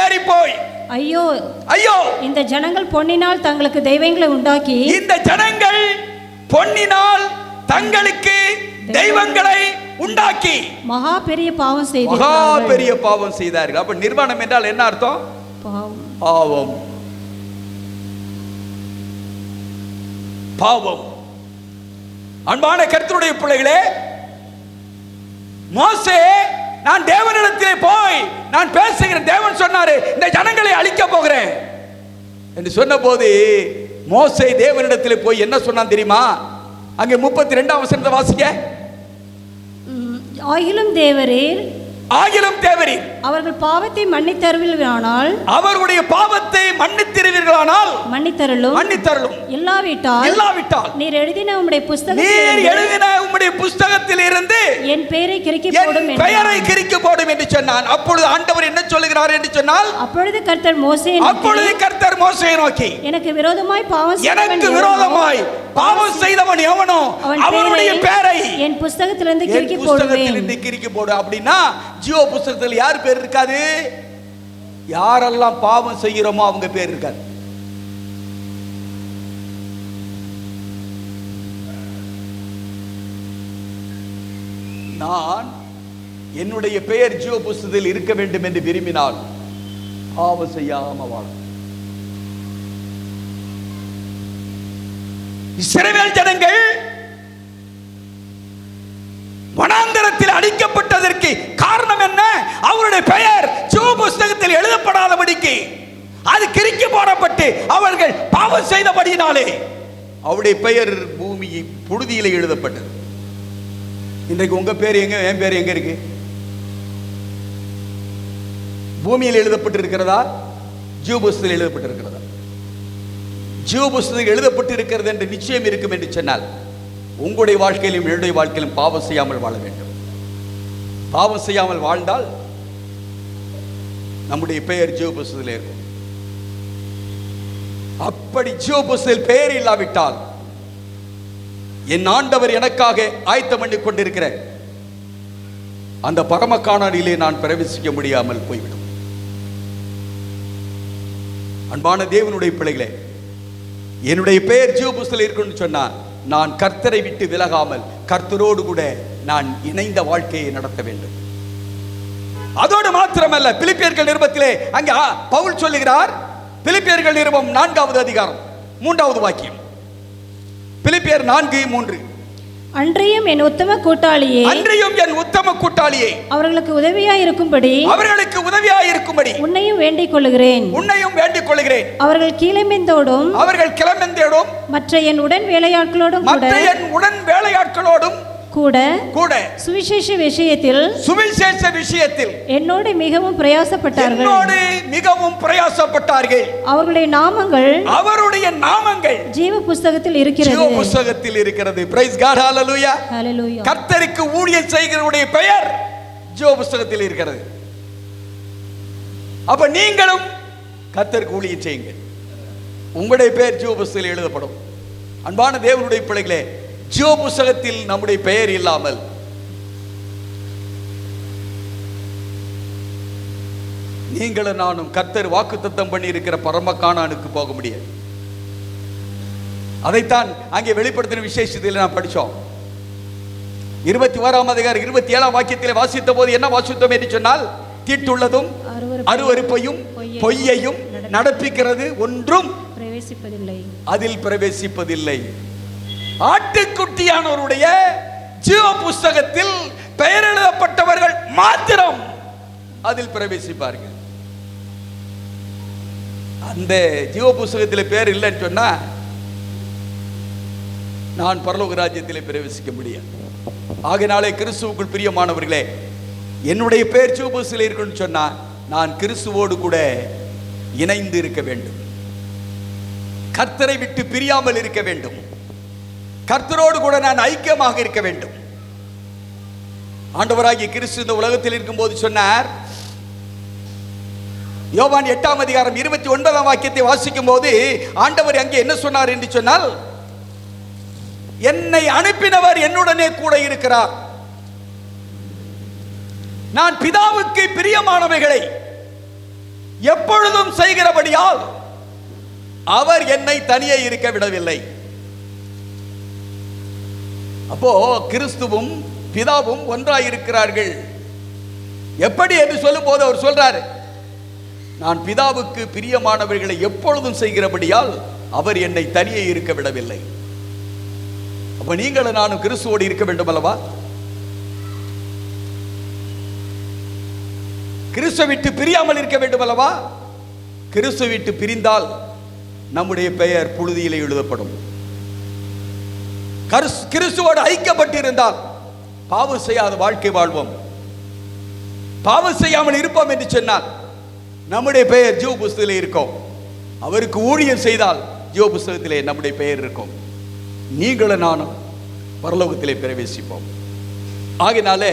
ஏறி போய், ஐயோ ஐயோ, இந்த ஜனங்கள் பொன்னினால் தங்களுக்கு தெய்வங்களை உண்டாக்கி, இந்த ஜனங்கள் பொன்னினால் தங்களுக்கு தெய்வங்களை உண்டாக்கி மகா பெரிய பாவம் செய்தார்கள். அப்ப நிர்வாணம் என்றால் என்ன அர்த்தம்? பாவம். பாவம். அன்பான கர்த்தருடைய பிள்ளைகளே, மோசே நான் தேவனிடத்திலே போய் நான் பேசுகிறேன், தேவன் சொன்னாரு இந்த ஜனங்களை அழிக்க போகிறேன் என்று சொன்ன போது மோசே தேவனிடத்திலே போய் என்ன சொன்னான் தெரியுமா? அங்கே 32ஆம் வசனத்தை வாசிக்க. ஆகிலும் தேவரீர் அவர்கள் பாவத்தை மன்னித்தருவீர்களானால், அவர்களுடைய பாவத்தை மன்னித்தருவீர்களானால் மன்னித்தருளும். இல்லாவிட்டால் நீர் எழுதின உம்முடைய புஸ்தகத்தில் இருந்து என் பெயரை கிறுக்கி போடும் என்று சொன்னான். அப்பொழுது ஆண்டவர் என்ன சொல்லுகிறார் என்று சொன்னால், அப்பொழுது கர்த்தர் மோசேயை நோக்கி எனக்கு விரோதமாய் பாவம் செய்தவன் எவனோ அவனுடைய பெயரை என் புஸ்தகத்திலிருந்து கிறுக்கி போடு. அப்படின்னா ஜீவ புஸ்தகத்தில் யார் பேர் இருக்காது? யாரெல்லாம் பாவம் செய்கிறோமோ அவங்க பேர் இருக்காது. நான் என்னுடைய பெயர் ஜீவ புஸ்தகத்தில் இருக்க வேண்டும் என்று விரும்பினால் பாவம் செய்யாம வாழ. இஸ்ரவேல் ஜனங்கள் வனாந்தரத்தில் அடிக்கப்பட்டதற்கு காரணம் என்ன? அவருடைய பெயர் ஜீவ புஸ்தகத்தில் எழுதப்படாதபடிக்கு அது கிறுக்கி போடப்பட்டு அவர்கள் பாவம் செய்தபடியினாலே அவருடைய பெயர் பூமியை புழுதியிலே எழுதப்பட்டது. இன்றைக்கு உங்க பேர் எங்க, என் பேர் எங்க இருக்கு? பூமியில் எழுதப்பட்டு இருக்கிறதா? ஜீவ புஸ்தகத்தில் எழுதப்பட்டிருக்கிறதா? ஜீவ புஸ்தகத்தில் எழுதப்பட்டு இருக்கிறது என்று நிச்சயம் இருக்கும் என்று சொன்னால் உங்களுடைய வாழ்க்கையிலும் என்னுடைய வாழ்க்கையிலும் பாவம் செய்யாமல் வாழ வேண்டும். பாவம் செய்யாமல் வாழ்ந்தால் நம்முடைய பெயர் ஜீவ புஸ்தகத்தில் இருக்கும். அப்படி ஜீவ புஸ்தகத்தில் பெயர் இல்லாவிட்டால் என் ஆண்டவர் எனக்காக ஆயத்தம் பண்ணி கொண்டிருக்கிற அந்த பரம காணானிலே நான் பிரவேசிக்க முடியாமல் போய்விடும். அன்பான தேவனுடைய பிள்ளைகளே, என்னுடைய பெயர் ஜீவ புஸ்தகத்தில் இருக்குன்னு சொன்னா நான் கர்த்தரை விட்டு விலகாமல் கர்த்தரோடு கூட நான் இணைந்த வாழ்க்கையை நடத்த வேண்டும். அதோடு மாத்திரமல்ல, பிலிப்பியர்கள் நிருபத்திலே அங்கே பவுல் சொல்லுகிறார். பிலிப்பியர்கள் நிருபம் 4வது அதிகாரம் 3வது வாக்கியம். பிலிப்பியர் 4:3. அன்றையும் என் உத்தம கூட்டாளியே அவர்களுக்கு உதவியாய் இருக்கும்படி உன்னையும் வேண்டிக் கொள்கிறேன். அவர்கள் கிளம்பெந்தோடும் மற்ற என் உடன் வேலையாட்களோடும் கூட சுவிசேஷ விஷயத்தில் என்னோடு மிகவும் பிரயாசப்பட்டார்கள். அவருடைய நாமங்கள் ஜீவ புஸ்தகத்தில் இருக்கிறது. பிரைஸ் காட், ஹல்லேலூயா. கர்த்தருக்கு ஊழியம் செய்கிறவருடைய பெயர் ஜீவ புஸ்தகத்தில் இருக்கிறது. அப்ப நீங்களும் கர்த்தருக்கு ஊழியம் செய்யுங்க, உங்களுடைய பெயர் ஜீவ புஸ்தகத்தில் எழுதப்படும். அன்பான தேவனுடைய பிள்ளைகளே, ஜீவ புஸ்தகத்தில் நம்முடைய பெயர் இல்லாமல் நீங்களும் நானும் கர்த்தர் வாக்குத்தத்தம் பண்ணி இருக்கிற பரம கானானுக்கு போக முடியாது. அதைத்தான் அங்கே வெளிப்படுத்தின விசேஷத்தில் நாம் படித்தோம். 21ஆம் அதிகாரம் 27ஆம் வாக்கியத்திலே வாசித்த போது என்ன வாசித்தோம் என்று சொன்னால், தீட்டுள்ளதும் அருவருப்பையும் பொய்யையும் நடப்பிக்கிறது ஒன்றும் அதில் பிரவேசிப்பதில்லை. ஆட்டுக்குட்டியானவருடைய ஜீவ புஸ்தகத்தில் பெயர் எழுதப்பட்டவர்கள் மாத்திரம் அதில் பிரவேசிப்பார்கள். அந்த ஜீவ புஸ்தகத்தில் பேர் இல்லைன்னு சொன்னா நான் பரலோக ராஜ்யத்திலே பிரவேசிக்க முடியாது. ஆகையினாலே கிறிஸ்துவுக்குள் பிரியமானவர்களே, என்னுடைய பேர் ஜீவ புஸ்தகத்தில் இருக்குன்னு சொன்னா நான் கிறிஸ்துவோடு கூட இணைந்து இருக்க வேண்டும். கர்த்தரை விட்டு பிரியாமல் இருக்க வேண்டும். கர்த்தரோடு கூட நான் ஐக்கியமாக இருக்க வேண்டும். ஆண்டவராகிய கிறிஸ்து இந்த உலகத்தில் இருக்கும்போது சொன்னார், யோவான் 8ஆம் அதிகாரம் 29ஆம் வாக்கியத்தை வாசிக்கும் போது ஆண்டவர் அங்கே என்ன சொன்னார் என்று சொன்னால், என்னை அனுப்பினவர் என்னுடனே கூட இருக்கிறார். நான் பிதாவுக்கு பிரியமானவைகளை எப்பொழுதும் செய்கிறபடியால் அவர் என்னை தனியே இருக்க விடவில்லை. அப்போ கிறிஸ்துவும் பிதாவும் ஒன்றாய் இருக்கிறார்கள். எப்படி என்று சொல்லும் போது அவர் சொல்றார், நான் பிதாவுக்கு பிரியமானவர்களை எப்பொழுதும் செய்கிறபடியால் அவர் என்னை தனியே இருக்க விடவில்லை. அப்ப நீங்களும் நானும் கிறிஸ்துவோடு இருக்க வேண்டும் அல்லவா? கிறிஸ்துவை விட்டு பிரியாமல் இருக்க வேண்டும் அல்லவா? கிறிஸ்துவை விட்டு பிரிந்தால் நம்முடைய பெயர் புழுதியிலே எழுதப்படும். கிறிஸ்துவோடு ஐக்கியப்பட்டிருந்தால் பாவம் செய்யாத வாழ்க்கை வாழ்வோம். பாவம் செய்யாமல் இருப்போம் என்று சொன்னால் நம்முடைய பெயர் ஜீவ புஸ்தகத்திலே இருக்கும். அவருக்கு ஊழியம் செய்தால் ஜீவ புஸ்தகத்திலே நம்முடைய பெயர் இருக்கும். நீங்களும் நானும் பரலோகத்திலே பிரவேசிப்போம். ஆகினாலே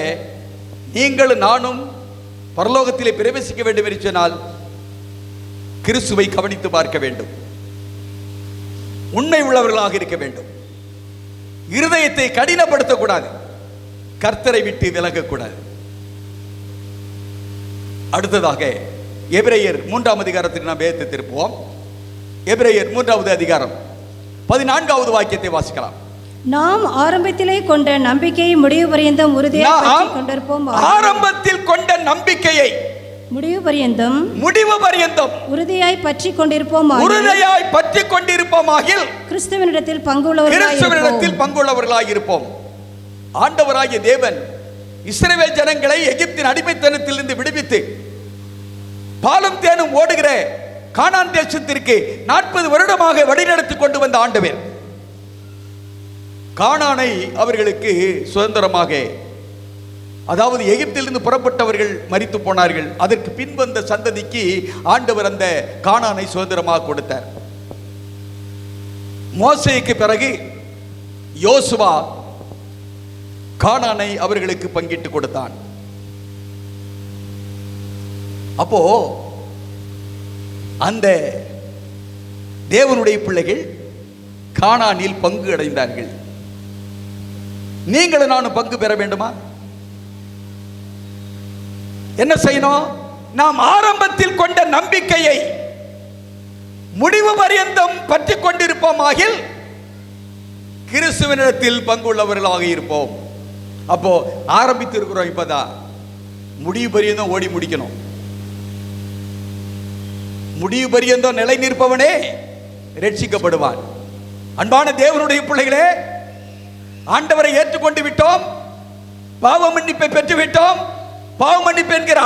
நீங்களும் நானும் பரலோகத்திலே பிரவேசிக்க வேண்டும் என்று சொன்னால் கிறிஸ்துவை கவனித்து பார்க்க வேண்டும். உண்மை உள்ளவர்களாக இருக்க வேண்டும். இருதயத்தை கடினப்படுத்தக்கூடாது. கர்த்தரை விட்டு விலகக்கூடாது. அடுத்ததாக எபிரேயர் 3ஆம் அதிகாரத்துக்கு நாம் வேதத்தை திருப்புவோம். எபிரேயர் 3வது அதிகாரம் 14வது வாக்கியத்தை வாசிக்கலாம். நாம் ஆரம்பத்திலே கொண்ட நம்பிக்கையை முடிவு பரியந்தம் உறுதியாய் கொண்டிருப்போம். ஆரம்பத்தில் கொண்ட நம்பிக்கையை முடிவு பரியந்தம் உறுதியாய் பற்றி கொண்டிருப்போமாகில் கிறிஸ்துவினிடத்தில் பங்குள்ளவர்களாய் இருப்போம். ஆண்டவராகிய தேவன் இஸ்ரவேல் ஜனங்களை எகிப்தின் அடிமைத்தனத்திலிருந்து விடுவித்து பாலும் தேனும் ஓடுகிற கானான் தேசத்திற்கு 40 வருடமாக வழிநடத்தி கொண்டு வந்த ஆண்டவர் கானானை அவர்களுக்கு சுதந்திரமாக, அதாவது எகிப்திலிருந்து புறப்பட்டவர்கள் மரித்து போனார்கள். அதற்கு பின் வந்த சந்ததிக்கு ஆண்டவர் அந்த கானானை சுதந்திரமாக கொடுத்தார். மோசேக்கு பிறகு யோசுவா கானானை அவர்களுக்கு பங்கிட்டு கொடுத்தான். அப்போ அந்த தேவனுடைய பிள்ளைகள் கானானில் பங்கு அடைந்தார்கள். நீங்களும் நானும் பங்கு பெற வேண்டுமா? என்ன செய்யணும்? நாம் ஆரம்பத்தில் கொண்ட நம்பிக்கையை முடிவு பரியந்தம் பற்றி கொண்டிருப்போமாகில் கிறிஸ்துவினிடத்தில் பங்குள்ளவர்களாக இருப்போம். அப்போ ஆரம்பித்து இருக்கிறோம், இப்பதான் முடிவு பரியந்தம் ஓடி முடிக்கணும். முடிவு பரியந்தம் நிலை நிற்பவனே ரட்சிக்கப்படுவான். அன்பான தேவனுடைய பிள்ளைகளே, ஆண்டவரை ஏற்றுக்கொண்டு விட்டோம், பாவ மன்னிப்பை பெற்று விட்டோம். பாவ மன்னிப்பு என்கிற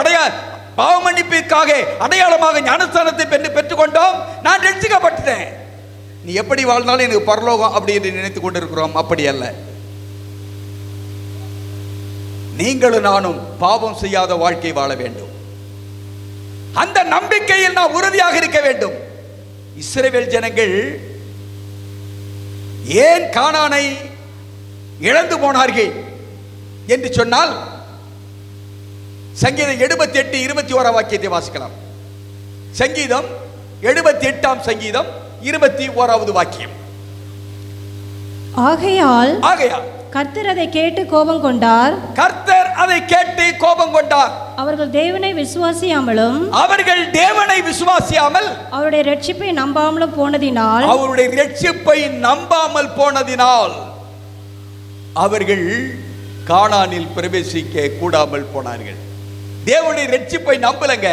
பாவ மன்னிப்பிற்காக அடையாளமாக ஞானஸ்தானத்தை பெற்றுக்கொண்டோம். நான் ரட்சிக்கப்பட்டேன். நீ எப்படி வாழ்ந்தாலும் எனக்கு பரலோகம் அப்படி என்று நினைத்துக் கொண்டிருக்கிறோம். அப்படி அல்ல. நீங்களும் நானும் பாவம் செய்யாத வாழ்க்கை வாழ வேண்டும். அந்த நம்பிக்கையில் நாம் உறுதியாக இருக்க வேண்டும். இஸ்ரவேல் ஜனங்கள் ஏன் கானானை இழந்து போனார்கள் என்று சொன்னால் சங்கீதம் 78:21 வாக்கியத்தை வாசிக்கலாம். சங்கீதம் 78ஆம் சங்கீதம் 21வது வாக்கியம். ஆகையால் கர்த்தர் அதை கேட்டு கோபம் கொண்டார். அவர்கள் தேவனை விசுவாசியாமலும் அவருடைய ரட்சிப்பை நம்பாமல் போனதினால் அவர்கள் கானானில் பிரவேசிக்க கூடாமல் போனார்கள். தேவனுடைய ரட்சிப்பை நம்பலங்க.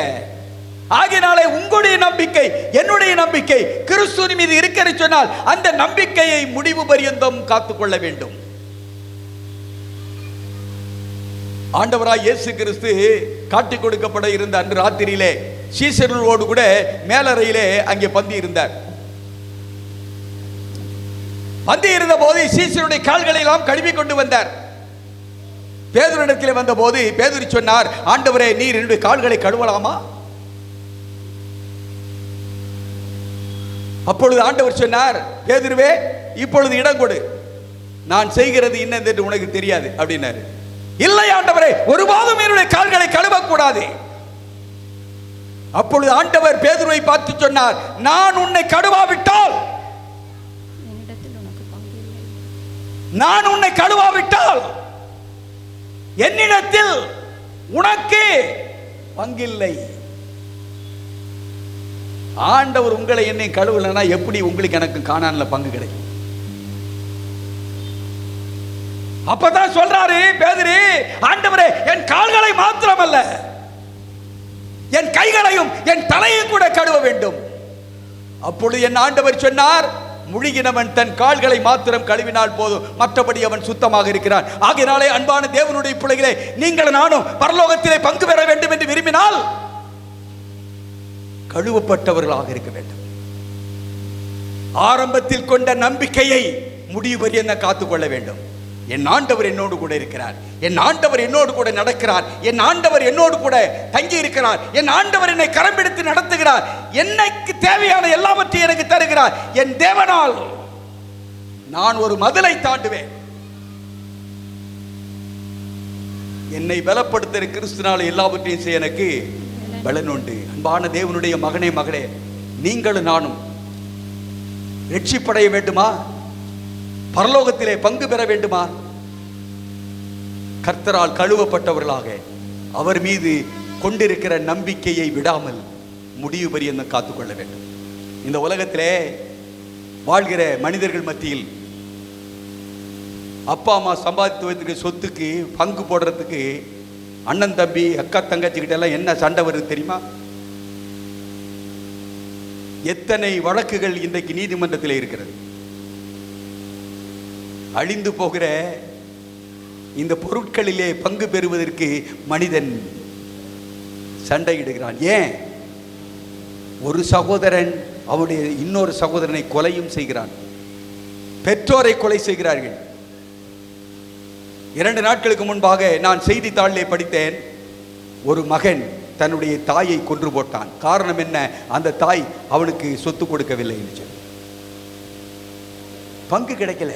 ஆகினாலே உங்களுடைய நம்பிக்கை, என்னுடைய நம்பிக்கை கிறிஸ்துவின் மீது இருக்கிற சொன்னால் அந்த நம்பிக்கையை முடிவு பரியந்தம் காத்துக்கொள்ள வேண்டும். ஆண்டவராய் இயேசு கிறிஸ்து காட்டிக் கொடுக்கப்பட இருந்த அன்று ராத்திரியிலே சீசர்களோடு கூட மேலறையிலே அங்கே பந்தி இருந்தார். பந்தி இருந்த போது சீசருடைய கால்களை எல்லாம் கழுவி கொண்டு வந்தார். பேதுருவிடத்தில் வந்த போது பேதுரு சொன்னார், ஆண்டவரே, நீர் என்னுடைய கால்களை கழுவலாமா? அப்பொழுது ஆண்டவர் சொன்னார், பேதுருவே, இப்பொழுது இடம் கொடு, நான் செய்கிறது இன்னது என்று உனக்கு தெரியாது அப்படின்னாரு. இல்லை ஆண்டவரே, ஒருபோதும் என்னுடைய கால்களை கழுவக்கூடாது. அப்பொழுது ஆண்டவர் பேதுருவை பார்த்து சொன்னார், நான் உன்னை கழுவாவிட்டால் என்னிடத்தில் உனக்கு பங்கில்லை. ஆண்டவர் உங்களை என்னை கழுவலைன்னா எப்படி உங்களுக்கு எனக்கு கானான்ல பங்கு கிடைக்கும்? அப்பதான் சொல்றாரு பேதுரு, ஆண்டவரே, என் கால்களை மாத்திரமல்ல, என் கைகளையும் என் தலையையும் கூட கழுவ வேண்டும். அப்பொழுது என் ஆண்டவர் சொன்னார், முழுகினவன் தன் கால்களை மாத்திரம் கழுவினால் போதும், மற்றபடி அவன் சுத்தமாக இருக்கிறான். ஆகையினாலே அன்பான தேவனுடைய பிள்ளைகளே, நீங்கள் நானும் பரலோகத்திலே பங்கு பெற வேண்டும் என்று விரும்பினால் கழுவப்பட்டவர்களாக இருக்க வேண்டும். ஆரம்பத்தில் கொண்ட நம்பிக்கையை முடிவு வரை என்ன காத்துக்கொள்ள வேண்டும். என் ஆண்டவர் என்னோடு கூட இருக்கிறார், என் ஆண்டவர் என்னோடு கூட நடக்கிறார், என் ஆண்டவர் என்னோடு கூட தங்கி இருக்கிறார், என் ஆண்டவர் என்னை கரம் பிடித்து நடத்துகிறார், எனக்கு தேவையான எல்லாவற்றையும் எனக்கு தருகிறார். என் தேவனால் நான் ஒரு மதிலை தாண்டுவேன். என்னை பலப்படுத்துகிற கிறிஸ்துவினால் எல்லாவற்றையும் செய்ய எனக்கு பலன் உண்டு. அன்பான தேவனுடைய மகனே, மகளே, நீங்களும் நானும் ரட்சிப்படைய வேண்டுமா? பரலோகத்திலே பங்கு பெற வேண்டுமா? கர்த்தரால் கழுவப்பட்டவர்களாக அவர் மீது கொண்டிருக்கிற நம்பிக்கையை விடாமல் முடிவு பரியந்தம் காத்துக்கொள்ள வேண்டும். இந்த உலகத்திலே வாழ்கிற மனிதர்கள் மத்தியில் அப்பா அம்மா சம்பாதித்து வைத்திருக்கிற சொத்துக்கு பங்கு போடுறதுக்கு அண்ணன் தம்பி அக்கா தங்கச்சிக்கிட்ட எல்லாம் என்ன சண்டை வருது தெரியுமா? எத்தனை வழக்குகள் இன்றைக்கு நீதிமன்றத்தில் இருக்கிறது. அழிந்து போகிற இந்த பொருட்களிலே பங்கு பெறுவதற்கு மனிதன் சண்டையிடுகிறான். ஏன்? ஒரு சகோதரன் அவனுடைய இன்னொரு சகோதரனை கொலையும் செய்கிறான், பெற்றோரை கொலை செய்கிறார்கள். 2 நாட்களுக்கு முன்பாக நான் செய்தித்தாளிலே படித்தேன், ஒரு மகன் தன்னுடைய தாயை கொன்று போட்டான். காரணம் என்ன? அந்த தாய் அவனுக்கு சொத்து கொடுக்கவில்லை என்று சொல்லி. பங்கு கிடைக்கல.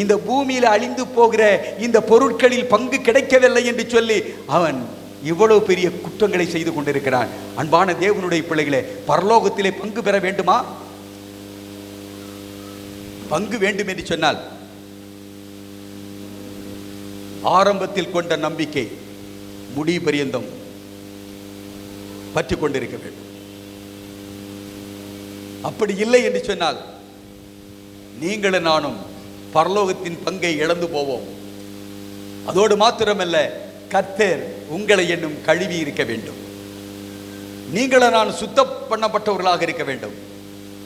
இந்த பூமியில் அழிந்து போகிற இந்த பொருட்களில் பங்கு கிடைக்கவில்லை என்று சொல்லி அவன் இவ்வளவு பெரிய குற்றங்களை செய்து கொண்டிருக்கிறான். அன்பான தேவனுடைய பிள்ளைகளே, பரலோகத்திலே பங்கு பெற வேண்டுமா? பங்கு வேண்டும் என்று சொன்னால் ஆரம்பத்தில் கொண்ட நம்பிக்கை முடிவு பரியந்தம் பற்றி கொண்டிருக்க வேண்டும். அப்படி இல்லை என்று சொன்னால் நீங்களும் நானும் பரலோகத்தின் பங்கை இழந்து போவோம். அதோடு மாத்திரமல்ல, கர்த்தர் உங்களை என்னும் கழுவி இருக்க வேண்டும். நீங்களும் நான் சுத்தம் பண்ணப்பட்டவர்களாக இருக்க வேண்டும்.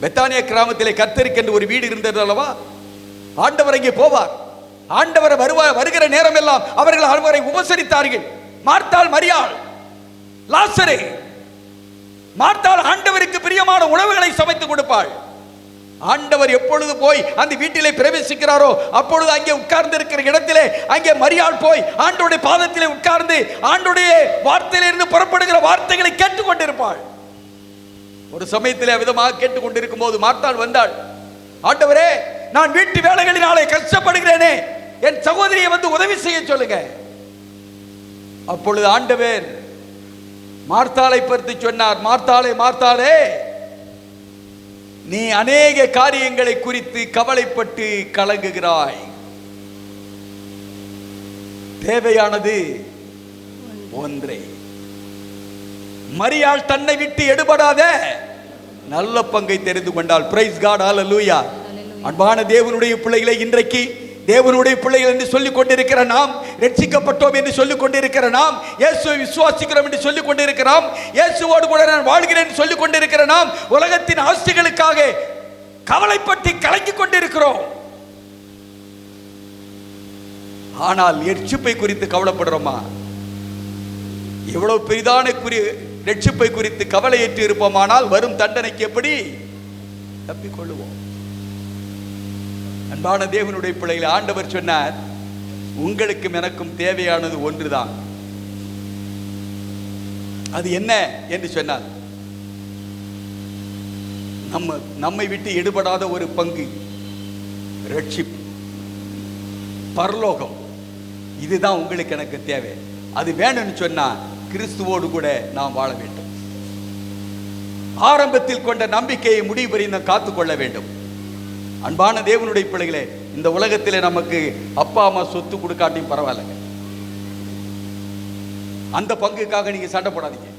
பெத்தானியா கிராமத்திலே கர்த்தருக்கு என்று ஒரு வீடு இருந்தது அல்லவா? ஆண்டவர் அங்கே போவார். ஆண்டவர் வருகிற நேரம் எல்லாம் அவர்கள் அவரை உபசரித்தார்கள். மார்த்தாள், மரியாள், லாசரு. மார்த்தாள் ஆண்டவருக்கு பிரியமான உணவுகளை சமைத்து கொடுப்பாள். ஆண்டவர் எப்பொழுது போய் அந்த வீட்டிலே பிரவேசிக்கிறாரோ அப்பொழுது அங்கே உட்கார்ந்து இருக்கிற இடத்திலே அங்கே மரியாள் போய் ஆண்டவருடைய பாதத்திலே உட்கார்ந்து ஆண்டவருடைய வார்த்தையிலிருந்து புறப்படுகிற வார்த்தைகளை கேட்டுக்கொண்டிருப்பாள். ஒரு சமயத்திலே விதமாக கேட்டுக்கொண்டிருக்கும் போது மார்த்தாள் வந்தாள். ஆண்டவரே, நான் வீட்டு வேலைகளினாலே கஷ்டப்படுகிறேனே, என் சகோதரியை வந்து உதவி செய்ய சொல்லுங்க. அப்பொழுது ஆண்டவர் மார்த்தாளை பார்த்து சொன்னார், மார்த்தாளே, மார்த்தாளே, நீ அநேக காரியங்களை குறித்து கவலைப்பட்டு கலங்குகிறாய். தேவையானது ஒன்றே. மரியாள் தன்னை விட்டு எடுபடாத நல்ல பங்கை தெரிந்து கொண்டாள். பிரைஸ் காட், ஹல்லேலூயா. அன்பான தேவனுடைய பிள்ளைகளை, இன்றைக்கு தேவனுடைய பிள்ளைகள் என்று சொல்லிக் கொண்டிருக்கிற நாம், ரட்சிக்கப்பட்டோம் என்று சொல்லிக் கொண்டிருக்கிற நாம், இயேசுவை விசுவாசிக்கிறோம் என்று சொல்லிக் கொண்டிருக்கிறோம், இயேசுவோடு கூட நான் வாழ்கிறேன் என்று சொல்லிக் கொண்டிருக்கிற நாம் உலகத்தின் ஆசைகளுக்காக கவலைப்பட்டு கலங்கிக் கொண்டிருக்கிறோம். ஆனால் ரட்சிப்பை குறித்து கவலைப்படுறோமா? எவ்வளவு பெரிதான ரட்சிப்பை குறித்து கவலையற்று இருப்போமானால் வரும் தண்டனைக்கு எப்படி தப்பிக்கொள்ளுவோம்? அன்பான தேவனுடைய பிள்ளைகளை, ஆண்டவர் சொன்னார், உங்களுக்கும் எனக்கும் தேவையானது ஒன்றுதான். அது என்ன என்று சொன்னார், நம்மை விட்டு எடுபடாத ஒரு பங்கு ரட்சிப்பு, பரலோகம். இதுதான் உங்களுக்கு எனக்கு தேவை. அது வேணும்னு சொன்னா கிறிஸ்துவோடு கூட நாம் வாழ வேண்டும். ஆரம்பத்தில் கொண்ட நம்பிக்கையை முடிவு வரையும் காத்துக்கொள்ள வேண்டும். அன்பான தேவனுடைய பிள்ளைகளே, இந்த உலகத்திலே நமக்கு அப்பா அம்மா சொத்து கொடுக்காட்டியும் பரவாயில்லைங்க. அந்த பங்குக்காக நீங்க சண்டை போடாதீங்க.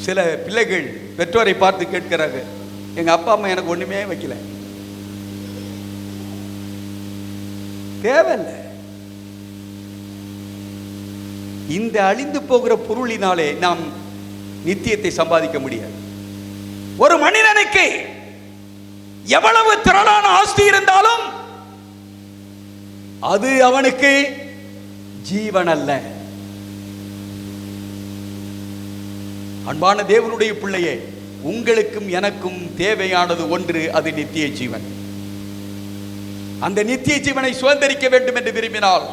சில பிள்ளைகள் பெற்றோரை பார்த்து கேட்கிறாங்க, எங்க அப்பா அம்மா எனக்கு ஒண்ணுமே வைக்கல. தேவையில்லை. இந்த அழிந்து போகிற பொருளினாலே நாம் நித்தியத்தை சம்பாதிக்க முடியாது. ஒரு மனிதனுக்கு எவ்வளவு திரளான ஆஸ்தி இருந்தாலும் அது அவனுக்கு ஜீவன் அல்ல. அன்பான தேவனுடைய பிள்ளையே, உங்களுக்கும் எனக்கும் தேவையானது ஒன்று, அது நித்திய ஜீவன். அந்த நித்திய ஜீவனை சுதந்திரிக்க வேண்டும் என்று விரும்பினால்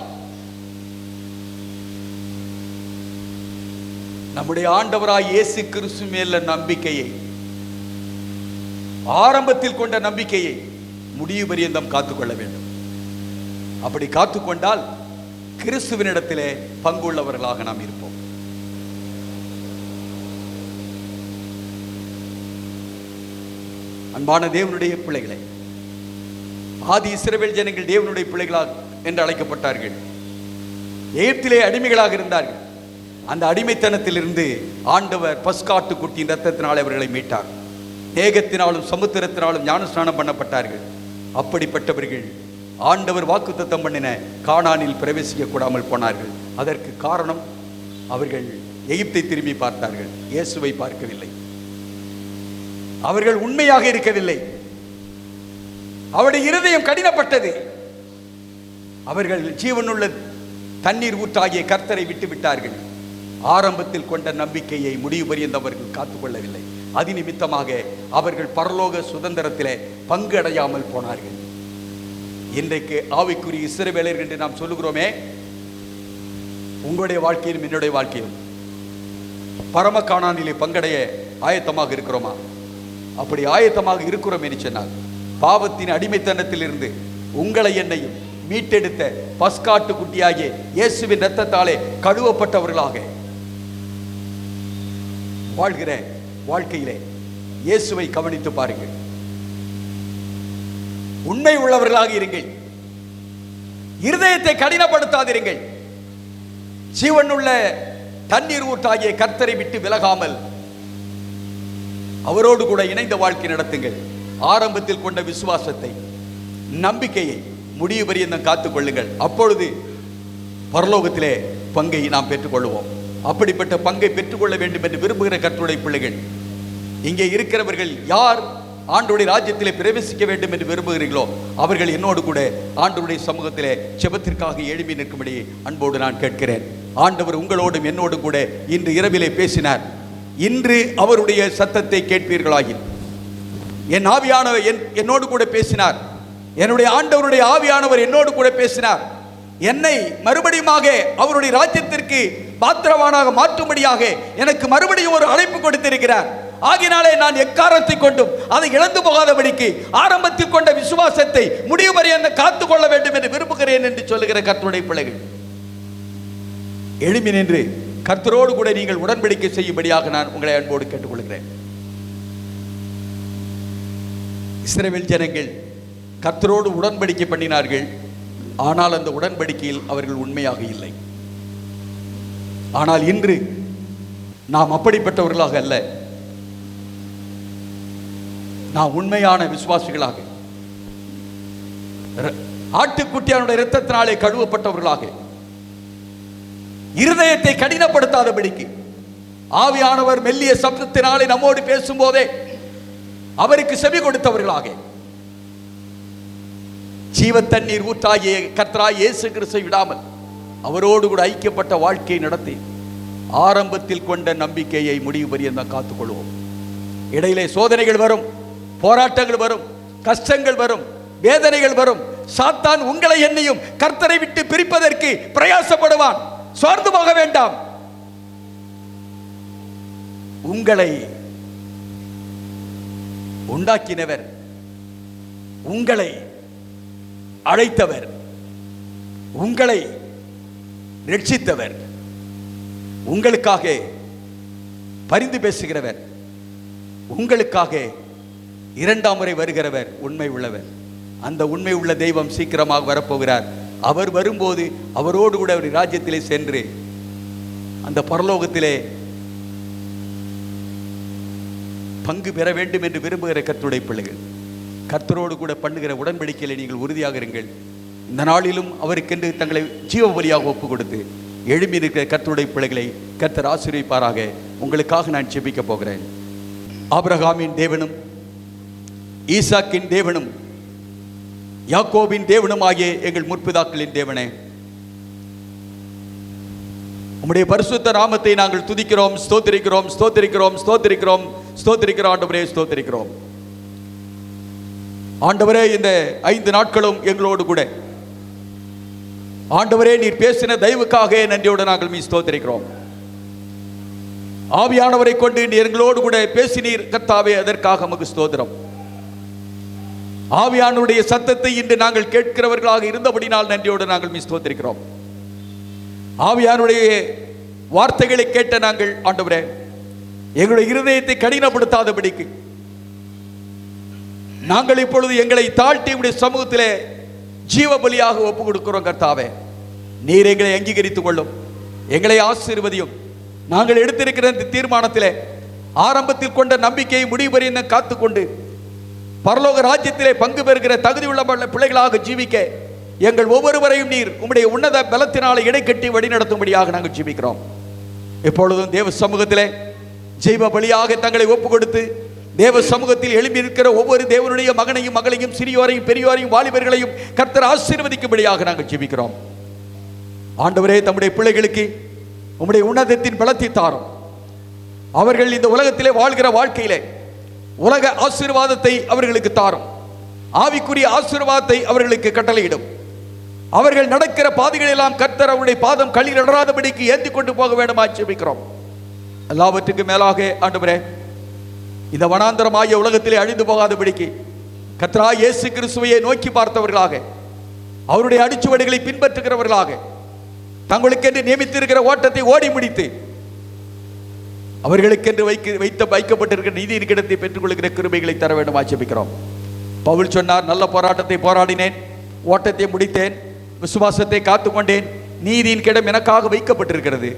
நம்முடைய ஆண்டவராய் இயேசு கிறிஸ்து மேல நம்பிக்கையை, ஆரம்பத்தில் கொண்ட நம்பிக்கையை முடிவு பரியந்தம் காத்துக்கொள்ள வேண்டும். அப்படி காத்துக்கொண்டால் கிறிஸ்துவினிடத்திலே பங்குள்ளவர்களாக நாம் இருப்போம். அன்பான தேவனுடைய பிள்ளைகளே, ஆதி இஸ்ரவேல் ஜனங்கள் தேவனுடைய பிள்ளைகளாக என்று அழைக்கப்பட்டார்கள். எகிப்திலே அடிமைகளாக இருந்தார்கள். அந்த அடிமைத்தனத்திலிருந்து ஆண்டவர் பஸ்காட்டு குட்டியின் ரத்தத்தினால் அவர்களை மீட்டார். மேகத்தினாலும் சமுத்திரத்தினாலும் ஞானஸ்நானம் பண்ணப்பட்டார்கள். அப்படிப்பட்டவர்கள் ஆண்டவர் வாக்குத்தத்தம் பண்ணின கானானில் பிரவேசிக்க கூடாமல் போனார்கள். அதற்கு காரணம், அவர்கள் எகிப்தை திரும்பி பார்த்தார்கள், இயேசுவை பார்க்கவில்லை. அவர்கள் உண்மையாக இருக்கவில்லை. அவருடைய இருதயம் கடினப்பட்டது. அவர்கள் ஜீவனுள்ள தண்ணீர் ஊற்றாகிய கர்த்தரை விட்டு விட்டார்கள். ஆரம்பத்தில் கொண்ட நம்பிக்கையை முடிவு பரியந்தவர்கள் காத்துக்கொள்ளவில்லை. அது நிமித்தமாக அவர்கள் பரலோக சுதந்திரத்திலே பங்கு அடையாமல் போனார்கள். இன்றைக்கு ஆவிக்குரிய இஸ்ரவேலர்கள் என்று நாம் சொல்லுகிறோமே, உங்களுடைய வாழ்க்கையிலும் என்னுடைய வாழ்க்கையிலும் பரம கானானிலே பங்கடைய ஆயத்தமாக இருக்கிறோமா? அப்படி ஆயத்தமாக இருக்கிறோம் என்று சொன்னால், பாவத்தின் அடிமைத்தனத்திலிருந்து உங்களை என்னையும் மீட்டெடுத்த பஸ்காட்டு குட்டியாகிய இயேசுவின் இரத்தத்தாலே கழுவப்பட்டவர்களாக வாழ்கிற வாழ்க்கையிலே இயேசுவை கவனித்து பாருங்கள். உண்மை உள்ளவர்களாக இருங்கள். இருதயத்தை கடினப்படுத்தாதிருங்கள். ஜீவனுள்ள தண்ணீர் ஊற்றாகிய கர்த்தரை விட்டு விலகாமல் அவரோடு கூட இணைந்த வாழ்க்கை நடத்துங்கள். ஆரம்பத்தில் கொண்ட விசுவாசத்தை, நம்பிக்கையை முடிவு பரியந்தம் காத்துக் கொள்ளுங்கள். அப்பொழுது பரலோகத்திலே பங்கை நாம் பெற்றுக்கொள்வோம். அப்படிப்பட்ட பங்கை பெற்றுக்கொள்ள வேண்டும் என்று விரும்புகிற கர்த்தருடைய பிள்ளைகள், இங்கே இருக்கிறவர்கள் யார் ஆண்டவருடைய ராஜ்யத்திலே பிரவேசிக்க வேண்டும் என்று விரும்புகிறீர்களோ அவர்கள் என்னோடு கூட ஆண்டவருடைய சமூகத்திலே ஜெபத்திற்காக எழுப்பி நிற்கும்படி அன்போடு நான் கேட்கிறேன். ஆண்டவர் உங்களோடும் என்னோடும் கூட இன்று இரவிலே பேசினார். இன்று அவருடைய சத்தத்தை கேட்பீர்களாகி, என் ஆவியானவர் என்னோடு கூட பேசினார். என்னுடைய ஆண்டவருடைய ஆவியானவர் என்னோடு கூட பேசினார். என்னை மறுபடியுமாக அவருடைய ராஜ்யத்திற்கு பாத்திரவானாக மாற்றும்படியாக எனக்கு மறுபடியும் ஒரு அழைப்பு கொடுத்திருக்கிறார். ஆகினாலே நான் எக்காரத்தை கொண்டும் அதை இழந்து போகாதபடிக்கு ஆரம்பத்தில் கொண்ட விசுவாசத்தை முடிவு வரை காத்துக் கொள்ள வேண்டும் என்று விரும்புகிறேன் என்று சொல்லுகிற கர்த்தருடைய பிள்ளைகள், எழும்பி நின்று கர்த்தரோடு கூட நீங்கள் உடன்படிக்கை செய்யும்படியாக நான் உங்களை அன்போடு கேட்டுக்கொள்கிறேன். இஸ்ரவேல் ஜனங்கள் கர்த்தரோடு உடன்படிக்கை பண்ணினார்கள். ஆனால் அந்த உடன்படிக்கையில் அவர்கள் உண்மையாக இல்லை. ஆனால் இன்று நாம் அப்படிப்பட்டவர்களாக அல்ல. நாம் உண்மையான விசுவாசிகளாக, ஆட்டுக்குட்டியானுடைய இரத்தத்தினாலே கழுவப்பட்டவர்களாக, இருதயத்தை கடினப்படுத்தாதபடிக்கு ஆவியானவர் மெல்லிய சப்தத்தினாலே நம்மோடு பேசும்போதே அவருக்கு செவி கொடுத்தவர்களாக, ஜீவ தண்ணீர் ஊற்றாகிய கர்த்தராகிய இயேசு கிறிஸ்துவை விடாமல் அவரோடு கூட ஐக்கியப்பட்ட வாழ்க்கையை நடத்தி ஆரம்பத்தில் கொண்ட நம்பிக்கையை முடிவு பரியந்தம் காத்துக்கொள்வோம். இடையிலே சோதனைகள் வரும், போராட்டங்கள் வரும், கஷ்டங்கள் வரும், வேதனைகள் வரும். சாத்தான் உங்களை என்னையும் கர்த்தரை விட்டு பிரிப்பதற்கு பிரயாசப்படுவான். சோர்ந்து போக வேண்டாம். உங்களை உண்டாக்கினவர், உங்களை அழைத்தவர், உங்களை ரட்சித்தவர், உங்களுக்காக பரிந்து பேசுகிறவர், உங்களுக்காக இரண்டாம் முறை வருகிறவர் உண்மை உள்ளவர். அந்த உண்மை உள்ள தெய்வம் சீக்கிரமாக வரப்போகிறார். அவர் வரும்போது அவரோடு கூட ஒரு ராஜ்யத்திலே சென்று அந்த பரலோகத்திலே பங்கு பெற வேண்டும் என்று விரும்புகிற கர்த்தருடைய பிள்ளைகள், கர்த்தரோடு கூட பண்ணுகிற உடன்படிக்கையில் நீங்கள் உறுதியாக இருங்கள். இந்த நாளிலும் அவருக்கென்று தங்களை ஜீவ பலியாக ஒப்பு கொடுத்து எழும்பி இருக்கிற கர்த்தருடைய பிள்ளைகளை கர்த்தர் ஆசீர்வதிப்பாராக. உங்களுக்காக நான் ஜெபிக்க போகிறேன். ஆபிரகாமின் தேவனும் ஈசாக்கின் தேவனும் யாக்கோபின் தேவனும் ஆகிய எங்கள் முற்பிதாக்களின் தேவனே, உம்முடைய பரிசுத்த நாமத்தை நாங்கள் துதிக்கிறோம், ஸ்தோத்திரிக்கிறோம், ஸ்தோத்திரிக்கிறோம், ஸ்தோத்திரிக்கிறோம், ஸ்தோத்திரிக்கிறோம். ஆண்டவரே ஸ்தோத்திரிக்கிறோம். ஆண்டவரே, இந்த 5 நாட்களும் எங்களோடு கூட ஆண்டவரே நீர் பேசின தயவுக்காக நன்றியோடு நாங்கள் ஸ்தோத்திரிக்கிறோம். ஆவியானவரை கொண்டு நீர் எங்களோடு கூட பேசினீர் கர்த்தாவே, அதற்காக உமக்கு ஸ்தோத்திரம். ஆவியானுடைய சத்தத்தை இன்று நாங்கள் கேட்கிறவர்களாக இருந்தபடினால் நன்றியோடு நாங்கள் ஸ்தோத்திரிக்கிறோம். ஆவியானுடைய வார்த்தைகளை கேட்ட நாங்கள் ஆண்டவரே எங்களுடைய இருதயத்தை கடினப்படுத்தாதபடிக்கு நாங்கள் இப்பொழுது எங்களை தாழ்த்தி உடைய சமூகத்திலே ஜீவ பலியாக ஒப்பு கொடுக்கிறோம். கர்த்தாவே, நீர் எங்களை அங்கீகரித்துக் கொள்ளும், எங்களை ஆசீர்வதியும். நாங்கள் எடுத்திருக்கிற இந்த தீர்மானத்திலே ஆரம்பத்தில் கொண்ட நம்பிக்கையை முடிவறிய காத்துக்கொண்டு பரலோக ராஜ்யத்திலே பங்கு பெறுகிற தகுதி உள்ள பிள்ளைகளாக ஜீவிக்க எங்கள் ஒவ்வொருவரையும் நீர் உம்முடைய உன்னத பலத்தினால இடைக்கட்டி வழிநடத்தும்படியாக நாங்கள் ஜீவிக்கிறோம். எப்பொழுதும் தேவ சமூகத்திலே ஜெய்வ பலியாக தங்களை ஒப்பு கொடுத்து தேவ சமூகத்தில் எழுப்பி இருக்கிற ஒவ்வொரு தேவனுடைய மகனையும் மகளையும் சிறியோரையும் பெரியோரையும் வாலிபர்களையும் கர்த்தர் ஆசீர்வதிக்கும்படியாக நாங்கள் ஜெபிக்கிறோம். ஆண்டவரே, தம்முடைய பிள்ளைகளுக்கு உம்முடைய உன்னதத்தின் பலத்தை தாரும். அவர்கள் இந்த உலகத்திலே வாழ்கிற வாழ்க்கையிலே உலக ஆசீர்வாதத்தை அவர்களுக்கு தாரும். ஆவிக்குரிய ஆசீர்வாதத்தை அவர்களுக்கு கட்டளையிடும். அவர்கள் நடக்கிற பாதைகளெல்லாம் கர்த்தர் அவருடைய பாதம் கழிடராதபடிக்கு ஏந்தி கொண்டு போக வேண்டுமா ஜெபிக்கிறோம். எல்லாவற்றுக்கும் மேலாக ஆண்டவரே, இந்த வனாந்தரமாகிய உலகத்திலே அழிந்து போகாதபடிக்கு கர்த்தராகிய இயேசு கிறிஸ்துவையை நோக்கி பார்த்தவர்களாக, அவருடைய அடிச்சுவடுகளை பின்பற்றுகிறவர்களாக, தங்களுக்கென்று நியமித்திருக்கிற ஓட்டத்தை ஓடி முடித்து அவர்களுக்கென்று வைக்கப்பட்டிருக்கிற நீதியின் கிடத்தை பெற்றுக் கொள்கிற கிருபைகளை தர வேண்டும் ஆட்சேபிக்கிறோம். பவுல் சொன்னார், நல்ல போராட்டத்தை போராடினேன், ஓட்டத்தை முடித்தேன், விசுவாசத்தை காத்துக்கொண்டேன், நீதியின் கிடம் எனக்காக வைக்கப்பட்டிருக்கிறது.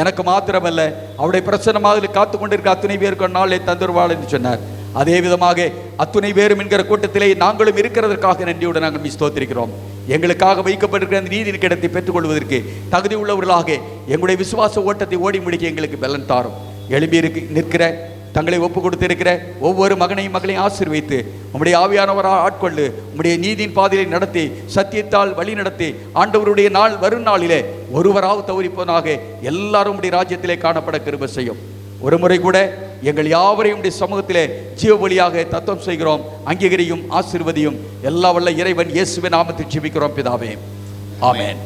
எனக்கு மாத்திரமல்ல, அவருடைய பிரசன்னமாக காத்து கொண்டிருக்க அத்துணை பேருக்கு நாளை தந்துருவாள் என்று சொன்னார். அதே விதமாக அத்துணை பேரும் என்கிற கூட்டத்திலே நாங்களும் இருக்கிறதற்காக நன்றியோடு நாங்கள் ஸ்தோத்திரிக்கிறோம். எங்களுக்காக வைக்கப்பட்டிருக்கிற அந்த நீதியின் கிடத்தை பெற்றுக்கொள்வதற்கு தகுதி உள்ளவர்களாக எங்களுடைய விசுவாச ஓட்டத்தை ஓடி முடிக்க எங்களுக்கு பலன் தாரும். எழும்பி நிற்கிற தங்களை ஒப்பு கொடுத்திருக்கிற ஒவ்வொரு மகனையும் மகளையும் ஆசீர்வைத்து உம்முடைய ஆவியானவராக ஆட்கொண்டு உம்முடைய நீதியின் பாதையை நடத்தி சத்தியத்தால் வழி நடத்தி ஆண்டவருடைய நாள் வரும் நாளிலே ஒருவராக தவறிப்போனாக எல்லாரும் உம்முடைய ராஜ்யத்திலே காணப்பட கிருபை செய்யும். ஒரு முறை கூட எங்கள் யாவரையும் உடைய சமூகத்திலே ஜீவபலியாக தத்துவம் செய்கிறோம். அங்கீகரியும் ஆசீர்வதியும். எல்லா வல்ல இறைவன் இயேசுவின் நாமத்தில் ஜெபிக்கிறோம் பிதாவே, ஆமென்.